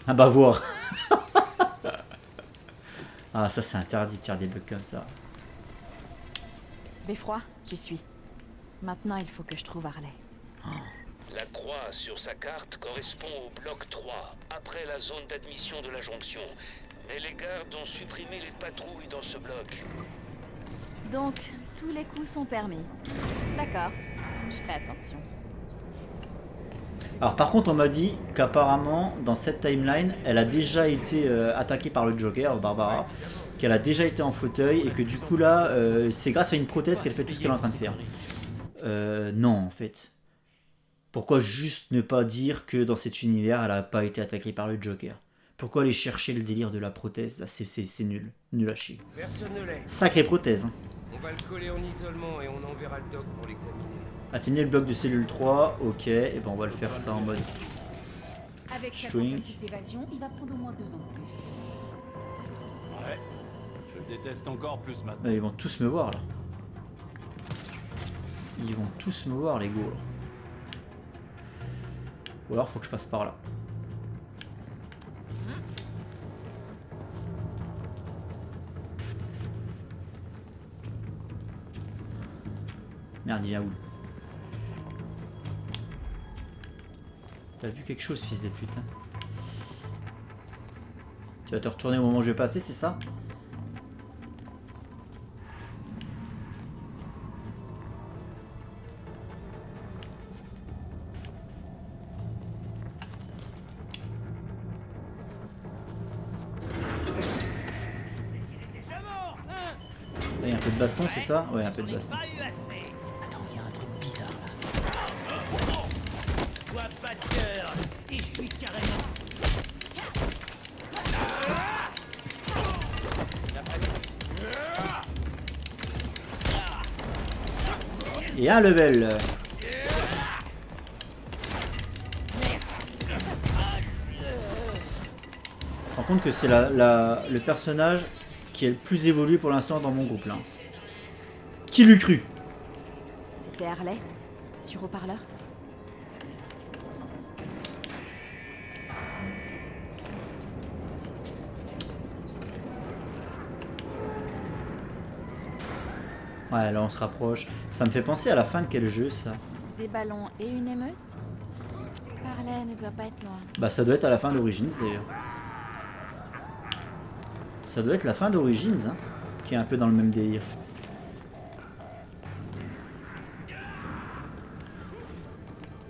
Un bavoir. Ah, ça, c'est interdit de faire des bugs comme ça. Beffroi, j'y suis. Maintenant, il faut que je trouve Harley. La croix sur sa carte correspond au bloc 3, après la zone d'admission de la jonction. Mais les gardes ont supprimé les patrouilles dans ce bloc. Donc, tous les coups sont permis. D'accord, je fais attention. Alors par contre on m'a dit qu'apparemment dans cette timeline elle a déjà été attaquée par le Joker, Barbara, qu'elle a déjà été en fauteuil et que du coup là c'est grâce à une prothèse qu'elle fait tout ce qu'elle est en train de faire. Non en fait. Pourquoi juste ne pas dire que dans cet univers elle a pas été attaquée par le Joker? Pourquoi aller chercher le délire de la prothèse? Là c'est nul, nul à chier. Personne ne l'est. Sacrée prothèse. On va le coller en isolement et on enverra le doc pour l'examiner. Atteignez le bloc de cellule 3, ok, et ben on va le faire ça en mode Avec sa string. tentative d'évasion, il va prendre au moins 2 ans de plus, tu sais. Ouais, je le déteste encore plus maintenant. Là, ils vont tous me voir là. Ils vont tous me voir les gars. Ou alors faut que je passe par là. Merde, il vient où? T'as vu quelque chose, fils de pute, hein? Tu vas te retourner au moment où je vais passer, c'est ça? Là, il y a un peu de baston, c'est ça? Ouais, un peu de baston. Attends, il y a un truc bizarre là. Sois pas de cœur, et je suis carrément. Et un level. Par contre que c'est le personnage qui est le plus évolué pour l'instant dans mon groupe là. Qui l'eût cru? C'était Harley, sur haut-parleur. Ouais, là on se rapproche. Ça me fait penser à la fin de quel jeu ça? Des ballons et une émeute? Harley ne doit pas être loin. Bah ça doit être à la fin d'Origins d'ailleurs. Ça doit être la fin d'Origins, hein, qui est un peu dans le même délire.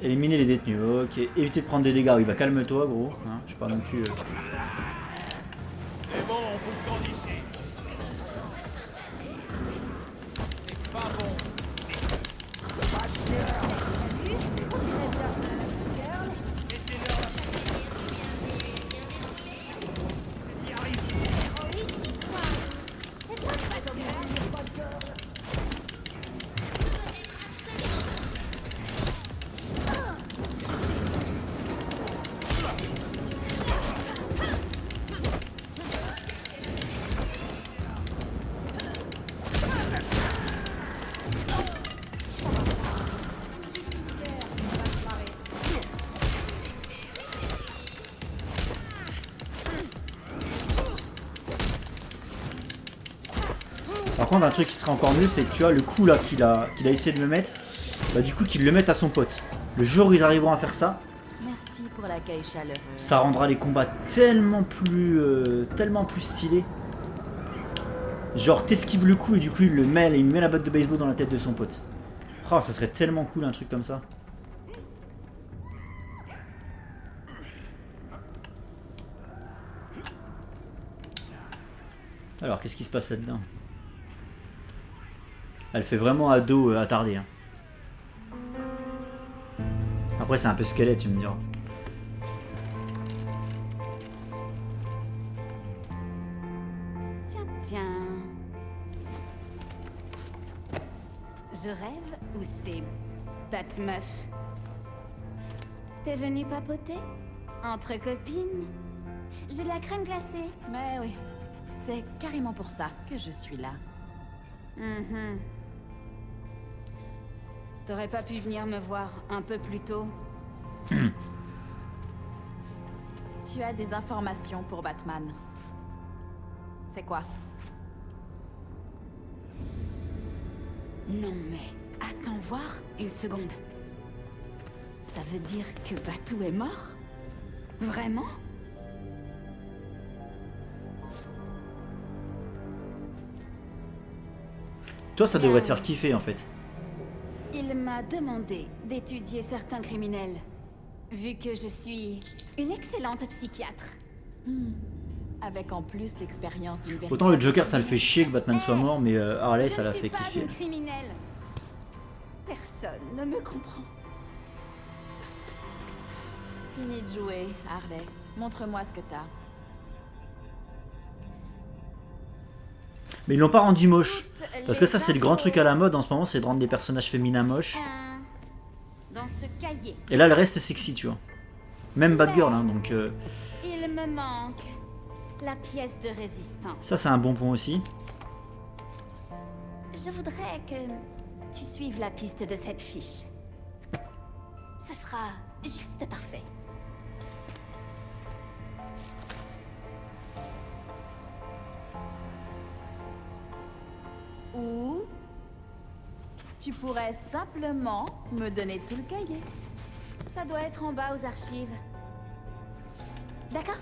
Éliminer les détenus, ok. Éviter de prendre des dégâts, oui bah calme-toi gros, hein, je suis pas non plus... C'est bon, on fout le camp d'ici. C'est pas bon. Par contre un truc qui serait encore mieux c'est que tu vois le coup là qu'il a essayé de me mettre, bah du coup qu'il le mette à son pote. Le jour où ils arriveront à faire ça, Merci pour l'accueil chaleureux. ça rendra les combats tellement plus stylés. Genre t'esquives le coup et du coup il met la batte de baseball dans la tête de son pote. Oh, ça serait tellement cool un truc comme ça. Alors qu'est-ce qui se passe là-dedans? Elle fait vraiment ado attardé. Hein. Après c'est un peu squelette, tu me diras. Tiens. Je rêve ou c'est Batmeuf? T'es venue papoter? Entre copines? J'ai la crème glacée. Mais oui, c'est carrément pour ça que je suis là. T'aurais pas pu venir me voir un peu plus tôt? Tu as des informations pour Batman. C'est quoi? Non mais, attends voir une seconde. Ça veut dire que Batou est mort? Vraiment? Toi ça devrait te faire kiffer en fait. Il m'a demandé d'étudier certains criminels, vu que je suis une excellente psychiatre. Avec en plus l'expérience d'une véritable... Autant le Joker ça le fait chier que Batman soit mort, mais Harley ça la fait kiffer. Je suis pas une criminelle. Personne ne me comprend. Fini de jouer, Harley. Montre-moi ce que t'as. Mais ils l'ont pas rendu moche. Parce que ça c'est le grand truc à la mode en ce moment, c'est de rendre des personnages féminins moches. Dans ce cahier. Et là elle reste sexy, tu vois. Même Batgirl, hein, donc... Il me manque la pièce de résistance. Ça c'est un bon point aussi. Je voudrais que tu suives la piste de cette fiche. Ce sera juste parfait. Ou... tu pourrais simplement me donner tout le cahier. Ça doit être en bas aux archives. D'accord?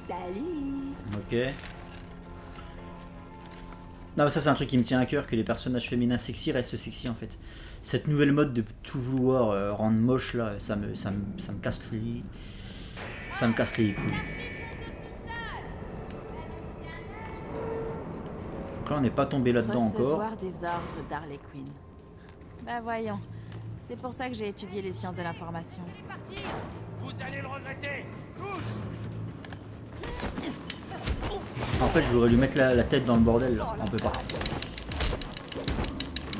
Salut! Ok. Non mais ça c'est un truc qui me tient à cœur, que les personnages féminins sexy restent sexy en fait. Cette nouvelle mode de tout vouloir rendre moche là, ça me casse les... Ça me casse les couilles. Donc là on n'est pas tombé là-dedans encore. Recevoir des ordres d'Harley Quinn. Bah voyons. C'est pour ça que j'ai étudié les sciences de l'information. Vous allez le regretter, tous. En fait je voudrais lui mettre la tête dans le bordel là, on peut pas.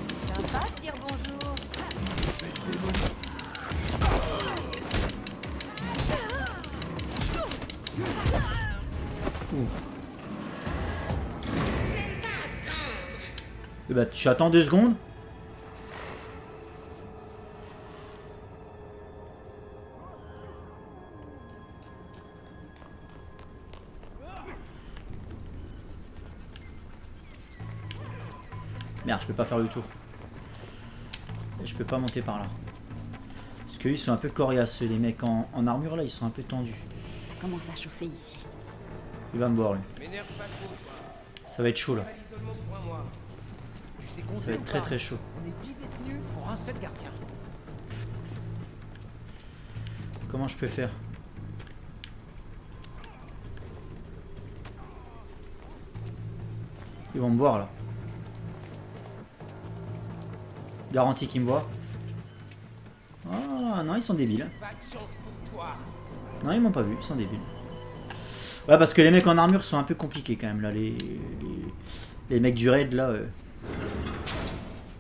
C'est sympa de dire bonjour. Et bah tu attends 2 secondes. Merde, je peux pas faire le tour. Et je peux pas monter par là. Parce qu'ils sont un peu coriaces, les mecs en armure là, ils sont un peu tendus. Ça commence à chauffer ici. Il va me voir lui. Ça va être chaud là. Ça va être très très chaud. On est 10 détenus pour un seul gardien. Comment je peux faire? Ils vont me voir là. Garantie qu'ils me voient. Ah non, ils sont débiles. Non, ils m'ont pas vu, ils sont débiles. Ouais, parce que les mecs en armure sont un peu compliqués quand même là. Les mecs du raid là.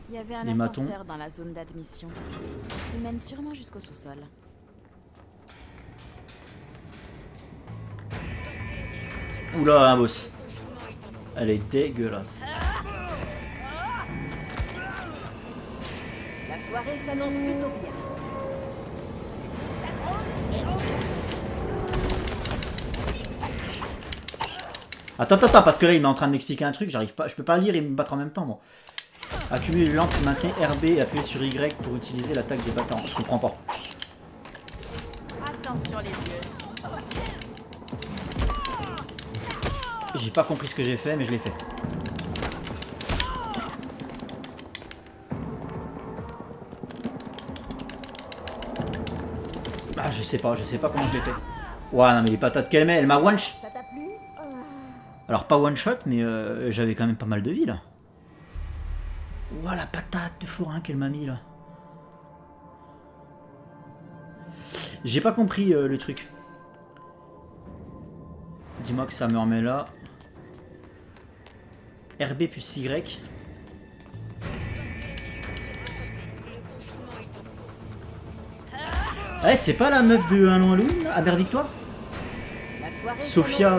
Il y avait un les ascenseur dans la zone d'admission. Il mène sûrement jusqu'au sous-sol. Oula, un boss. Elle est dégueulasse. La soirée s'annonce plutôt bien. Attends, parce que là il est en train de m'expliquer un truc, j'arrive pas, je peux pas lire et me battre en même temps moi. Accumuler le lampe, maintenez RB et appuyez sur Y pour utiliser l'attaque des battants. Je comprends pas. Attention les yeux. J'ai pas compris ce que j'ai fait, mais je l'ai fait. Ah, je sais pas comment je l'ai fait. Ouais, non, mais les patates qu'elle met, elle m'a one shot. Alors, pas one shot, mais j'avais quand même pas mal de vie là. Ouah, la patate de forain qu'elle m'a mis là. J'ai pas compris le truc. Dis-moi que ça me remet là. RB plus Y. Ouais, c'est pas la meuf de Un long Halloween, là, Aber Victoire? Sophia.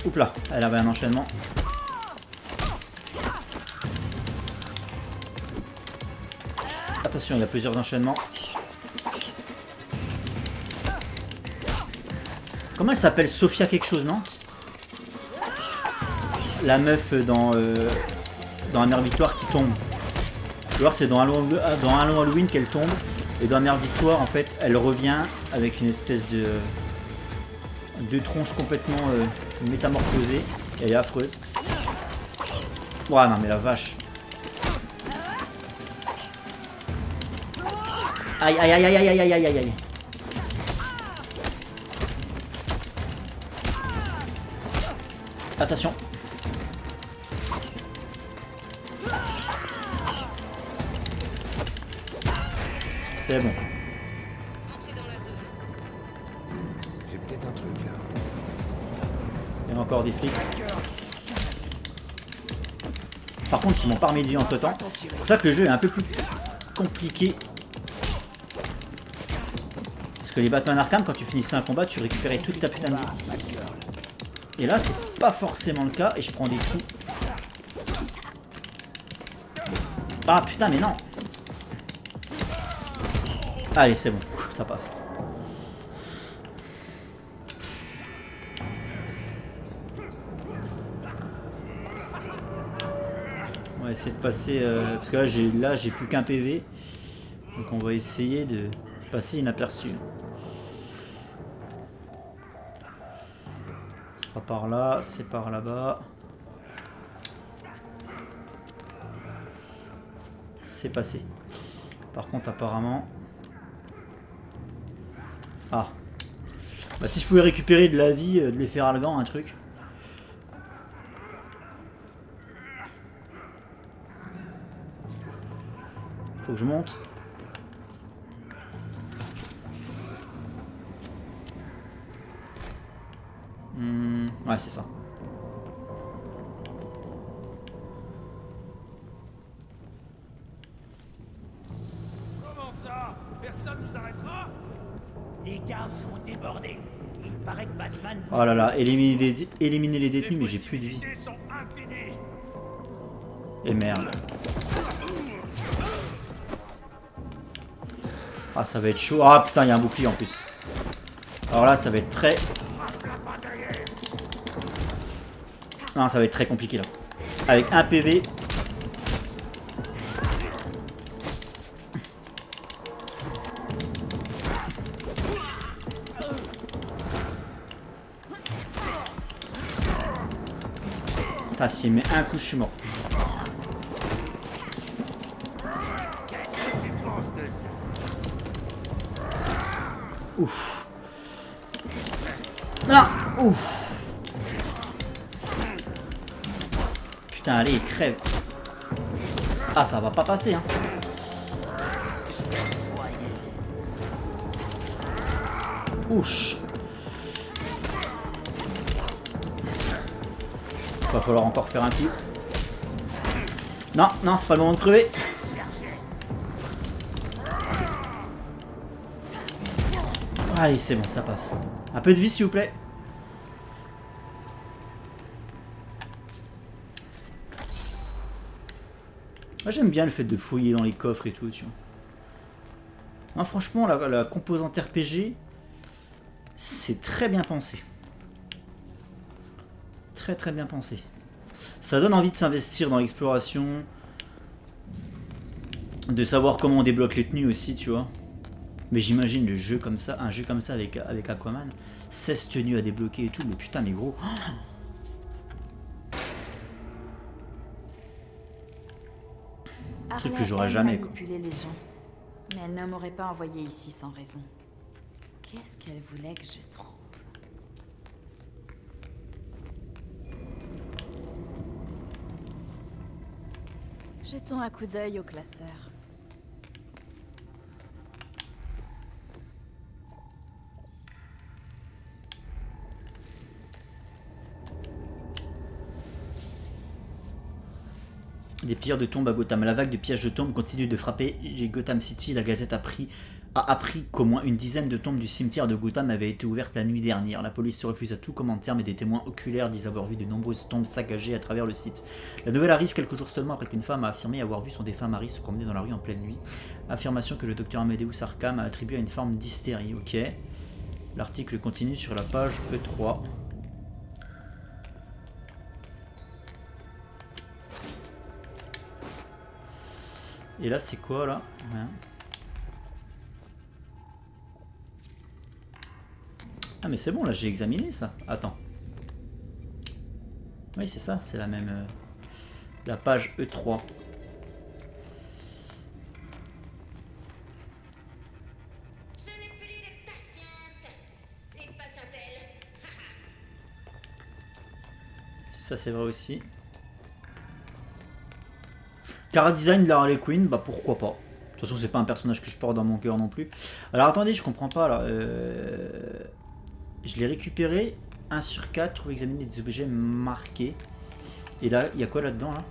Oups là, elle avait un enchaînement. Attention, il y a plusieurs enchaînements. Comment elle s'appelle? Sophia quelque chose, non? La meuf dans Amère Victoire qui tombe. Ou alors c'est dans Un long Halloween qu'elle tombe. Et dans Amère Victoire, en fait, elle revient avec une espèce de tronche complètement métamorphosée. Elle est affreuse. Ouah, non mais la vache. Aïe aïe aïe aïe aïe aïe aïe aïe. Attention. C'est bon. J'ai peut-être un truc là. Il y a encore des flics. Par contre, ils m'ont pas remis de vie entre temps. C'est pour ça que le jeu est un peu plus compliqué. Parce que les Batman Arkham, quand tu finissais un combat, tu récupérais toute ta putain de vie. Et là, c'est pas forcément le cas et je prends des coups. Ah putain, mais non. Allez, c'est bon, ça passe. On va essayer de passer parce que là j'ai plus qu'un PV. Donc on va essayer de passer inaperçu. C'est pas par là, c'est par là-bas. C'est passé. Par contre apparemment... Ah. Bah si je pouvais récupérer de la vie de l'effet Ralgan, un truc. Faut que je monte. Ouais, c'est ça. Comment ça? Personne nous arrêtera? Les gardes sont débordés. Il paraît que Batman... Oh là là, éliminer les détenus, mais j'ai plus de vie. Et merde. Ah, ça va être chaud. Ah putain, il y a un bouclier en plus. Alors là, ça va être très... Non, ça va être très compliqué là. Avec un PV. Putain, s'il met un coup, je suis mort. Ouf. Non. Ouf. Putain, allez, crève. Ah, ça va pas passer, hein. Ouch. Va falloir encore faire un coup. Non, non, c'est pas le moment de crever. Allez, c'est bon, ça passe. Un peu de vie, s'il vous plaît. Moi, j'aime bien le fait de fouiller dans les coffres et tout, tu vois. Moi, franchement, la composante RPG, c'est très bien pensé. Très très bien pensé. Ça donne envie de s'investir dans l'exploration. De savoir comment on débloque les tenues aussi, tu vois. Mais j'imagine le jeu comme ça, un jeu comme ça avec Aquaman. 16 tenues à débloquer et tout, mais putain, mais gros. Un truc que j'aurai jamais, quoi. Manipuler les gens, mais elle ne m'aurait pas envoyé ici sans raison. Qu'est-ce qu'elle voulait que je trouve? Jetons un coup d'œil au classeur. Des pilleurs de tombes à Gotham. La vague de pièges de tombes continue de frapper Gotham City. La Gazette a appris qu'au moins une dizaine de tombes du cimetière de Gotham avaient été ouvertes la nuit dernière. La police se refuse à tout commentaire, mais des témoins oculaires disent avoir vu de nombreuses tombes saccagées à travers le site. La nouvelle arrive quelques jours seulement après qu'une femme a affirmé avoir vu son défunt mari se promener dans la rue en pleine nuit. Affirmation que le docteur Amadeus Arkham a attribuée à une forme d'hystérie. Ok. L'article continue sur la page E3. Et là, c'est quoi, là? Ouais. Ah, mais c'est bon, là, j'ai examiné ça. Attends. Oui, c'est ça, c'est la même... la page E3. Je n'ai plus de patience. Les patientèles. Ça, c'est vrai aussi. Cara design de la Harley Quinn, bah pourquoi pas. De toute façon, c'est pas un personnage que je porte dans mon cœur non plus. Alors attendez, je comprends pas là. Je l'ai récupéré 1 sur 4 pour examiner des objets marqués. Et là, il y a quoi là-dedans là?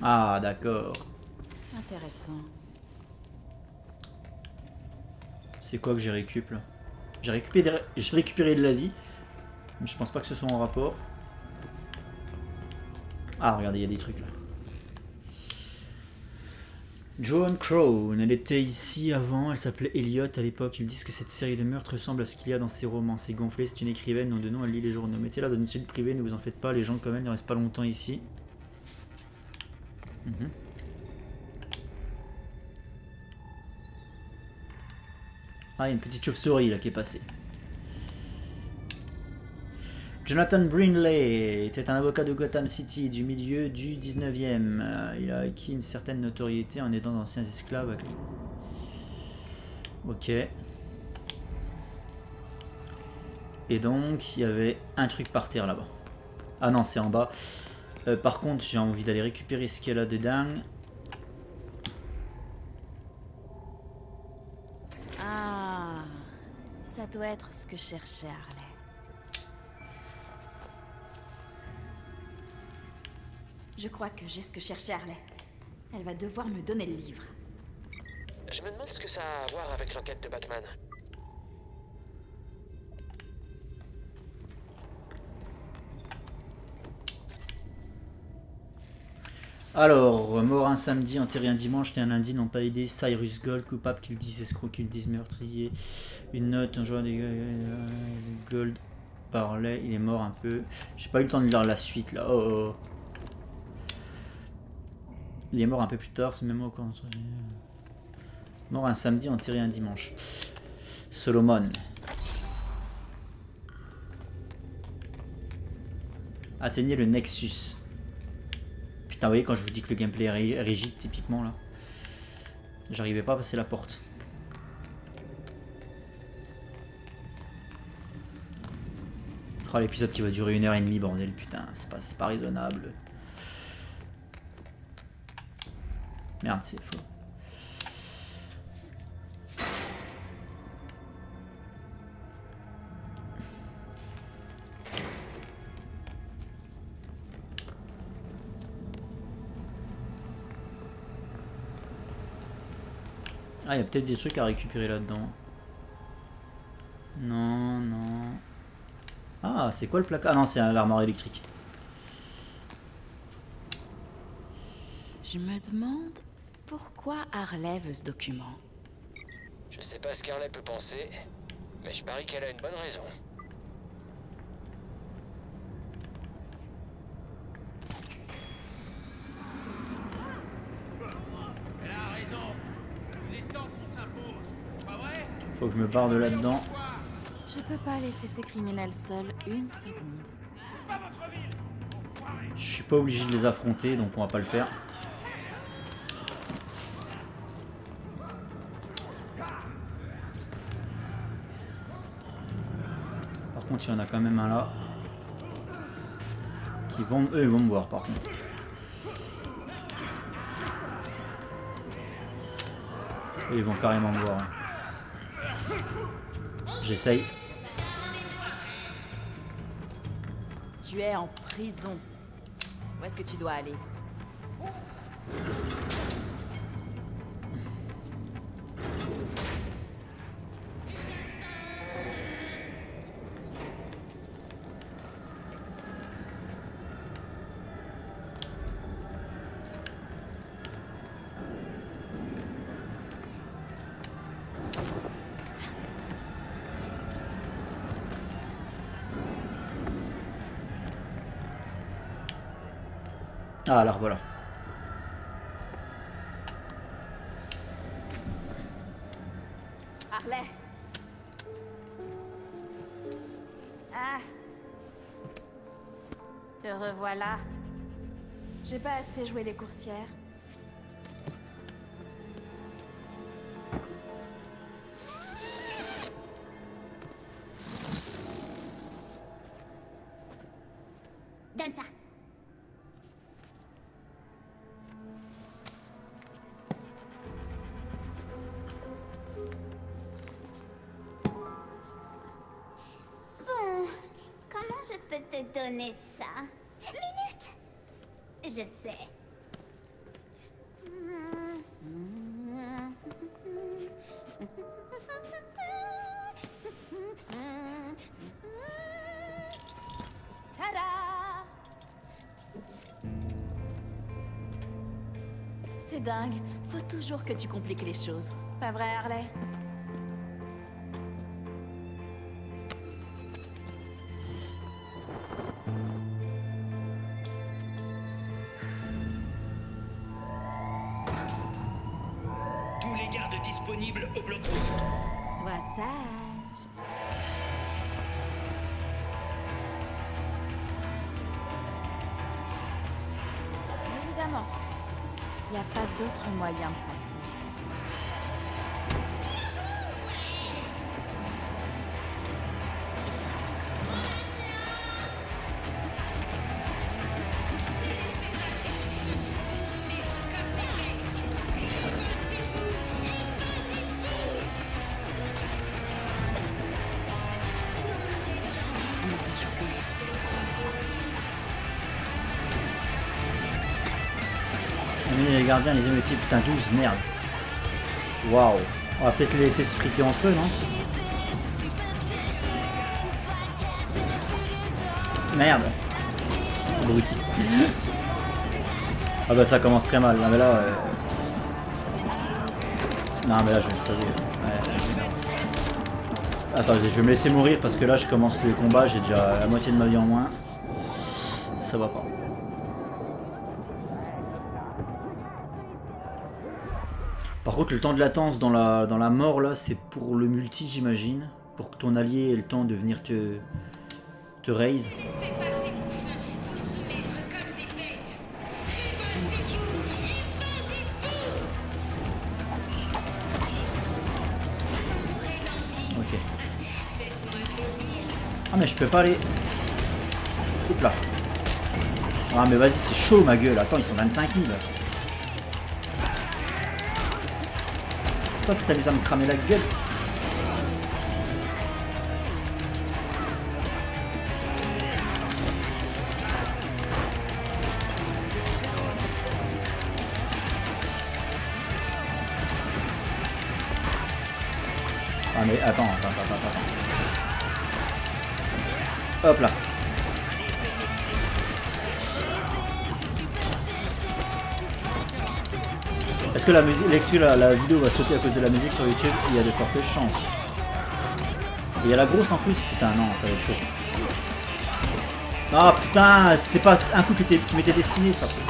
Ah, d'accord. Intéressant. C'est quoi que j'ai récupéré là? J'ai récupéré de la vie. Mais je pense pas que ce soit en rapport. Ah, regardez, il y a des trucs là. Joan Crown, elle était ici avant, elle s'appelait Elliot à l'époque. Ils disent que cette série de meurtres ressemble à ce qu'il y a dans ses romans. C'est gonflé, c'est une écrivaine, nom de nom, elle lit les journaux. Mettez-la dans une cellule privée, ne vous en faites pas, les gens comme elle ne restent pas longtemps ici. Ah, il y a une petite chauve-souris là qui est passée. Jonathan Brinley était un avocat de Gotham City du milieu du 19e. Il a acquis une certaine notoriété en aidant d'anciens esclaves. Ok. Et donc, il y avait un truc par terre là-bas. Ah non, c'est en bas. Par contre, j'ai envie d'aller récupérer ce qu'il y a là dedans. Ah, ça doit être ce que cherchait Harley. Je crois que j'ai ce que cherchait Harley. Elle va devoir me donner le livre. Je me demande ce que ça a à voir avec l'enquête de Batman. Alors, mort un samedi, enterré un dimanche, né un lundi, n'ont pas aidé. Cyrus Gold, coupable qu'ils disent escroc, qu'ils disent meurtrier. Une note, un joueur des Gold parlait, il est mort un peu. J'ai pas eu le temps de lire la suite là. Oh. Il est mort un peu plus tard, c'est même mort quand... Mort un samedi, enterré un dimanche. Solomon. Atteignez le Nexus. Putain, vous voyez, quand je vous dis que le gameplay est rigide, typiquement, là. J'arrivais pas à passer la porte. Oh, l'épisode qui va durer 1h30, bordel, putain, c'est pas raisonnable. Merde, c'est faux. Ah, il y a peut-être des trucs à récupérer là-dedans. Non, non. Ah, c'est quoi le placard? Ah non, c'est l'armoire électrique. Je me demande pourquoi Harley veut ce document. Je sais pas ce qu'Harley peut penser, mais je parie qu'elle a une bonne raison. Elle a raison. Il est temps qu'on s'impose. Pas vrai? Faut que je me barre de là-dedans. Je peux pas laisser ces criminels seuls une seconde. Je suis pas obligé de les affronter, donc on va pas le faire. Par contre, il y en a quand même un là. Qui vont... Eux, ils vont me voir par contre. Eux, ils vont carrément me voir. Hein. J'essaye. Tu es en prison. Où est-ce que tu dois aller? Ah, alors voilà. Harley. Ah. Te revoilà. J'ai pas assez joué les coursières. Donne ça. Bon, comment je peux te donner ça? Minute. Je sais. Tada! C'est dingue. Faut toujours que tu compliques les choses. Pas vrai, Harley? Tous les gardes disponibles au bloc rouge. Sois sage. Évidemment. Il n'y a pas d'autre moyen de passer. Les gardiens, les émeutiers, putain 12, merde. Waouh. On va peut-être les laisser se friter entre eux, non? Merde. Abruti. Ah bah ça commence très mal. Non mais là... Non mais là je vais me crever. Ouais. Attends, je vais me laisser mourir parce que là je commence le combat, j'ai déjà la moitié de ma vie en moins. Ça va pas. Par contre, le temps de latence dans la mort, là, c'est pour le multi, j'imagine. Pour que ton allié ait le temps de venir te raise. Ok. Ah, mais je peux pas aller... Oups là. Ah, mais vas-y, c'est chaud, ma gueule. Attends, ils sont 25 000. Toi qui t'amuses à me cramer la gueule. Ah mais attends. Hop là. Est-ce que la musique, la vidéo va sauter à cause de la musique sur YouTube? Il y a de fortes chances. Et il y a la grosse en plus. Putain, non, ça va être chaud. Ah putain, c'était pas un coup qui m'était destiné ça. De toute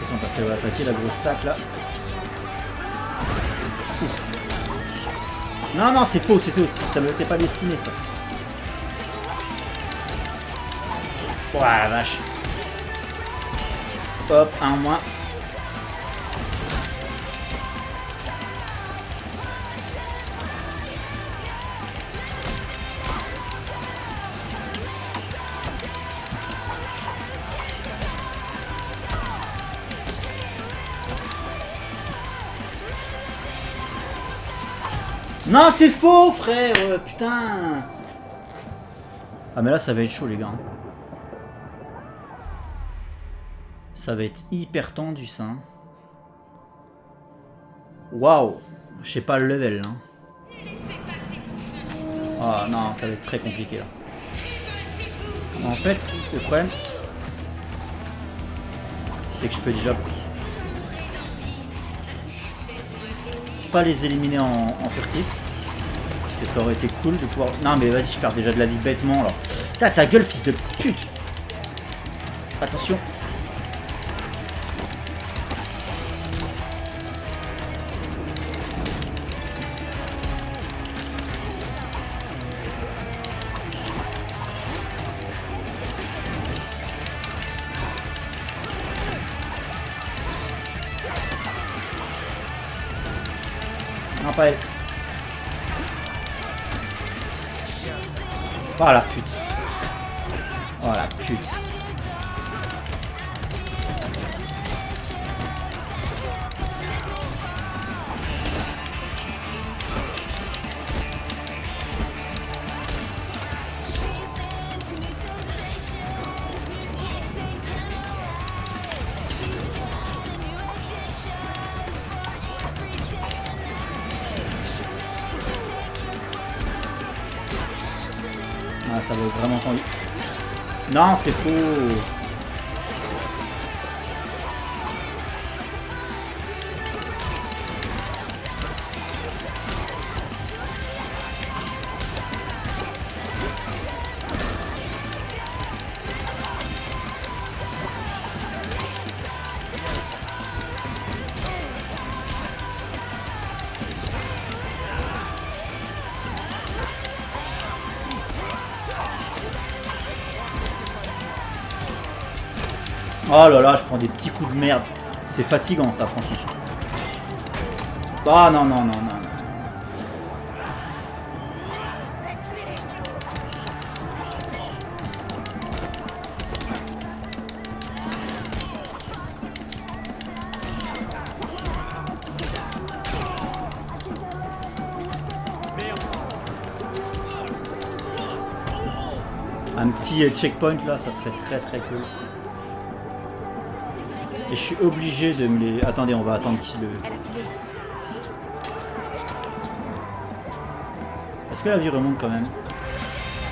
façon, parce qu'elle va attaquer la grosse sac là. Ouf. Non, non, c'est faux, ça me était pas destiné ça. Oh la vache. Hop, un en moins. Non, c'est faux, frère. Putain. Ah, mais là, ça va être chaud, les gars. Ça va être hyper tendu, ça. Waouh. Je sais pas le level, là. Ah, non, ça va être très compliqué, là. En fait, le problème, c'est que je peux déjà pas les éliminer en furtif. Parce que ça aurait été cool de pouvoir... Non mais vas-y, je perds déjà de la vie bêtement là. Putain, ta gueule, fils de pute. Attention. Non, pas elle. Oh la pute. Oh la pute. Ah, ça va être vraiment tendu. Non, c'est faux. Oh là là, je prends des petits coups de merde. C'est fatigant ça, franchement. Ah non, non, non, non. Un petit checkpoint là, ça serait très très cool. Et je suis obligé de me les... Attendez, on va attendre qu'il le... Est-ce que la vie remonte quand même?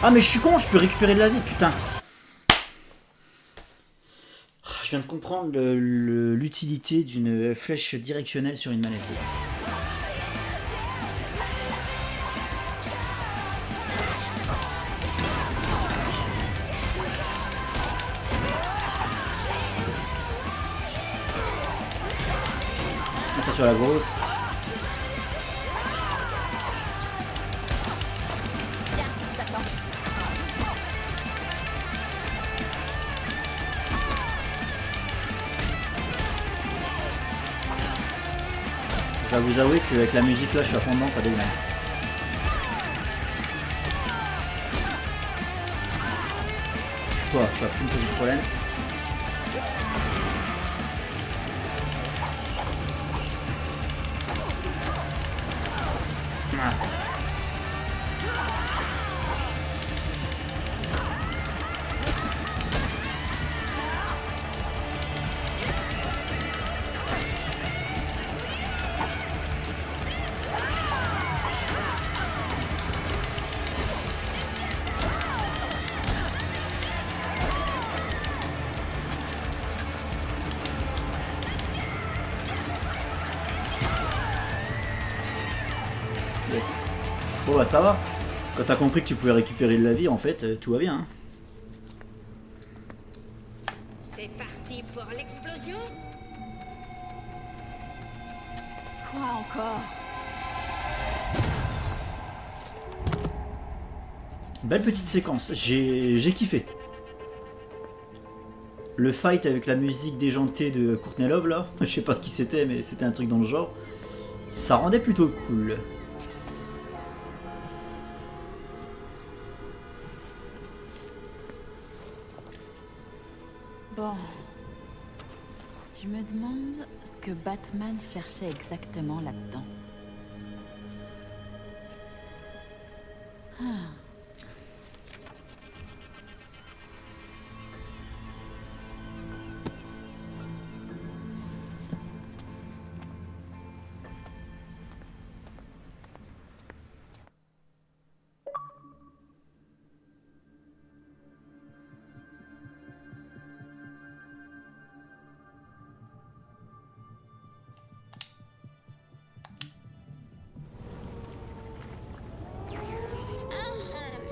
Ah mais je suis con, je peux récupérer de la vie, putain. Je viens de comprendre l'utilité d'une flèche directionnelle sur une manette. Sur la grosse. Je vais vous avouer qu'avec la musique là je suis à fond dedans, ça dégaine. Toi tu as plus une petite problème. Yes. Bon bah ça va. Quand t'as compris que tu pouvais récupérer de la vie, en fait, tout va bien. Hein. C'est parti pour l'explosion. Quoi encore? Belle petite séquence, j'ai kiffé. Le fight avec la musique déjantée de Courtney Love là, je sais pas qui c'était mais c'était un truc dans le genre. Ça rendait plutôt cool. Bon. Je me demande ce que Batman cherchait exactement là-dedans. Ah.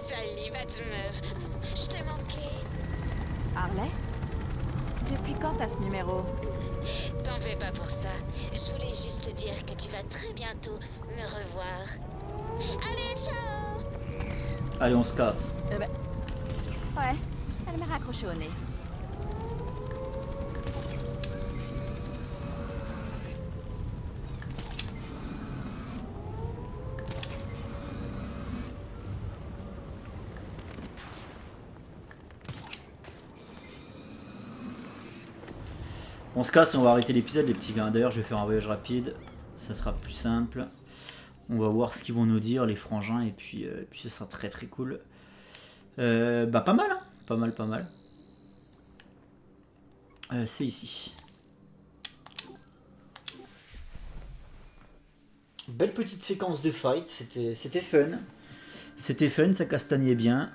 Salut Batmeuf, je t'ai manqué. Harley? Depuis quand t'as ce numéro? T'en fais pas pour ça. Je voulais juste te dire que tu vas très bientôt me revoir. Allez, ciao! Allez, on se casse. Ouais, elle m'a raccroché au nez. On se casse et on va arrêter l'épisode les petits gars. D'ailleurs je vais faire un voyage rapide, ça sera plus simple. On va voir ce qu'ils vont nous dire les frangins et puis ce sera très très cool. Bah pas mal hein, pas mal. C'est ici. Belle petite séquence de fight, c'était fun. C'était fun, ça castagnait bien.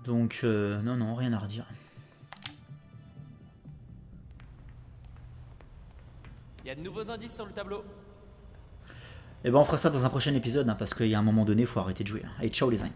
Donc non, rien à redire. Il y a de nouveaux indices sur le tableau. Et ben on fera ça dans un prochain épisode, hein, parce qu'il y a un moment donné, il faut arrêter de jouer. Allez, ciao les uns.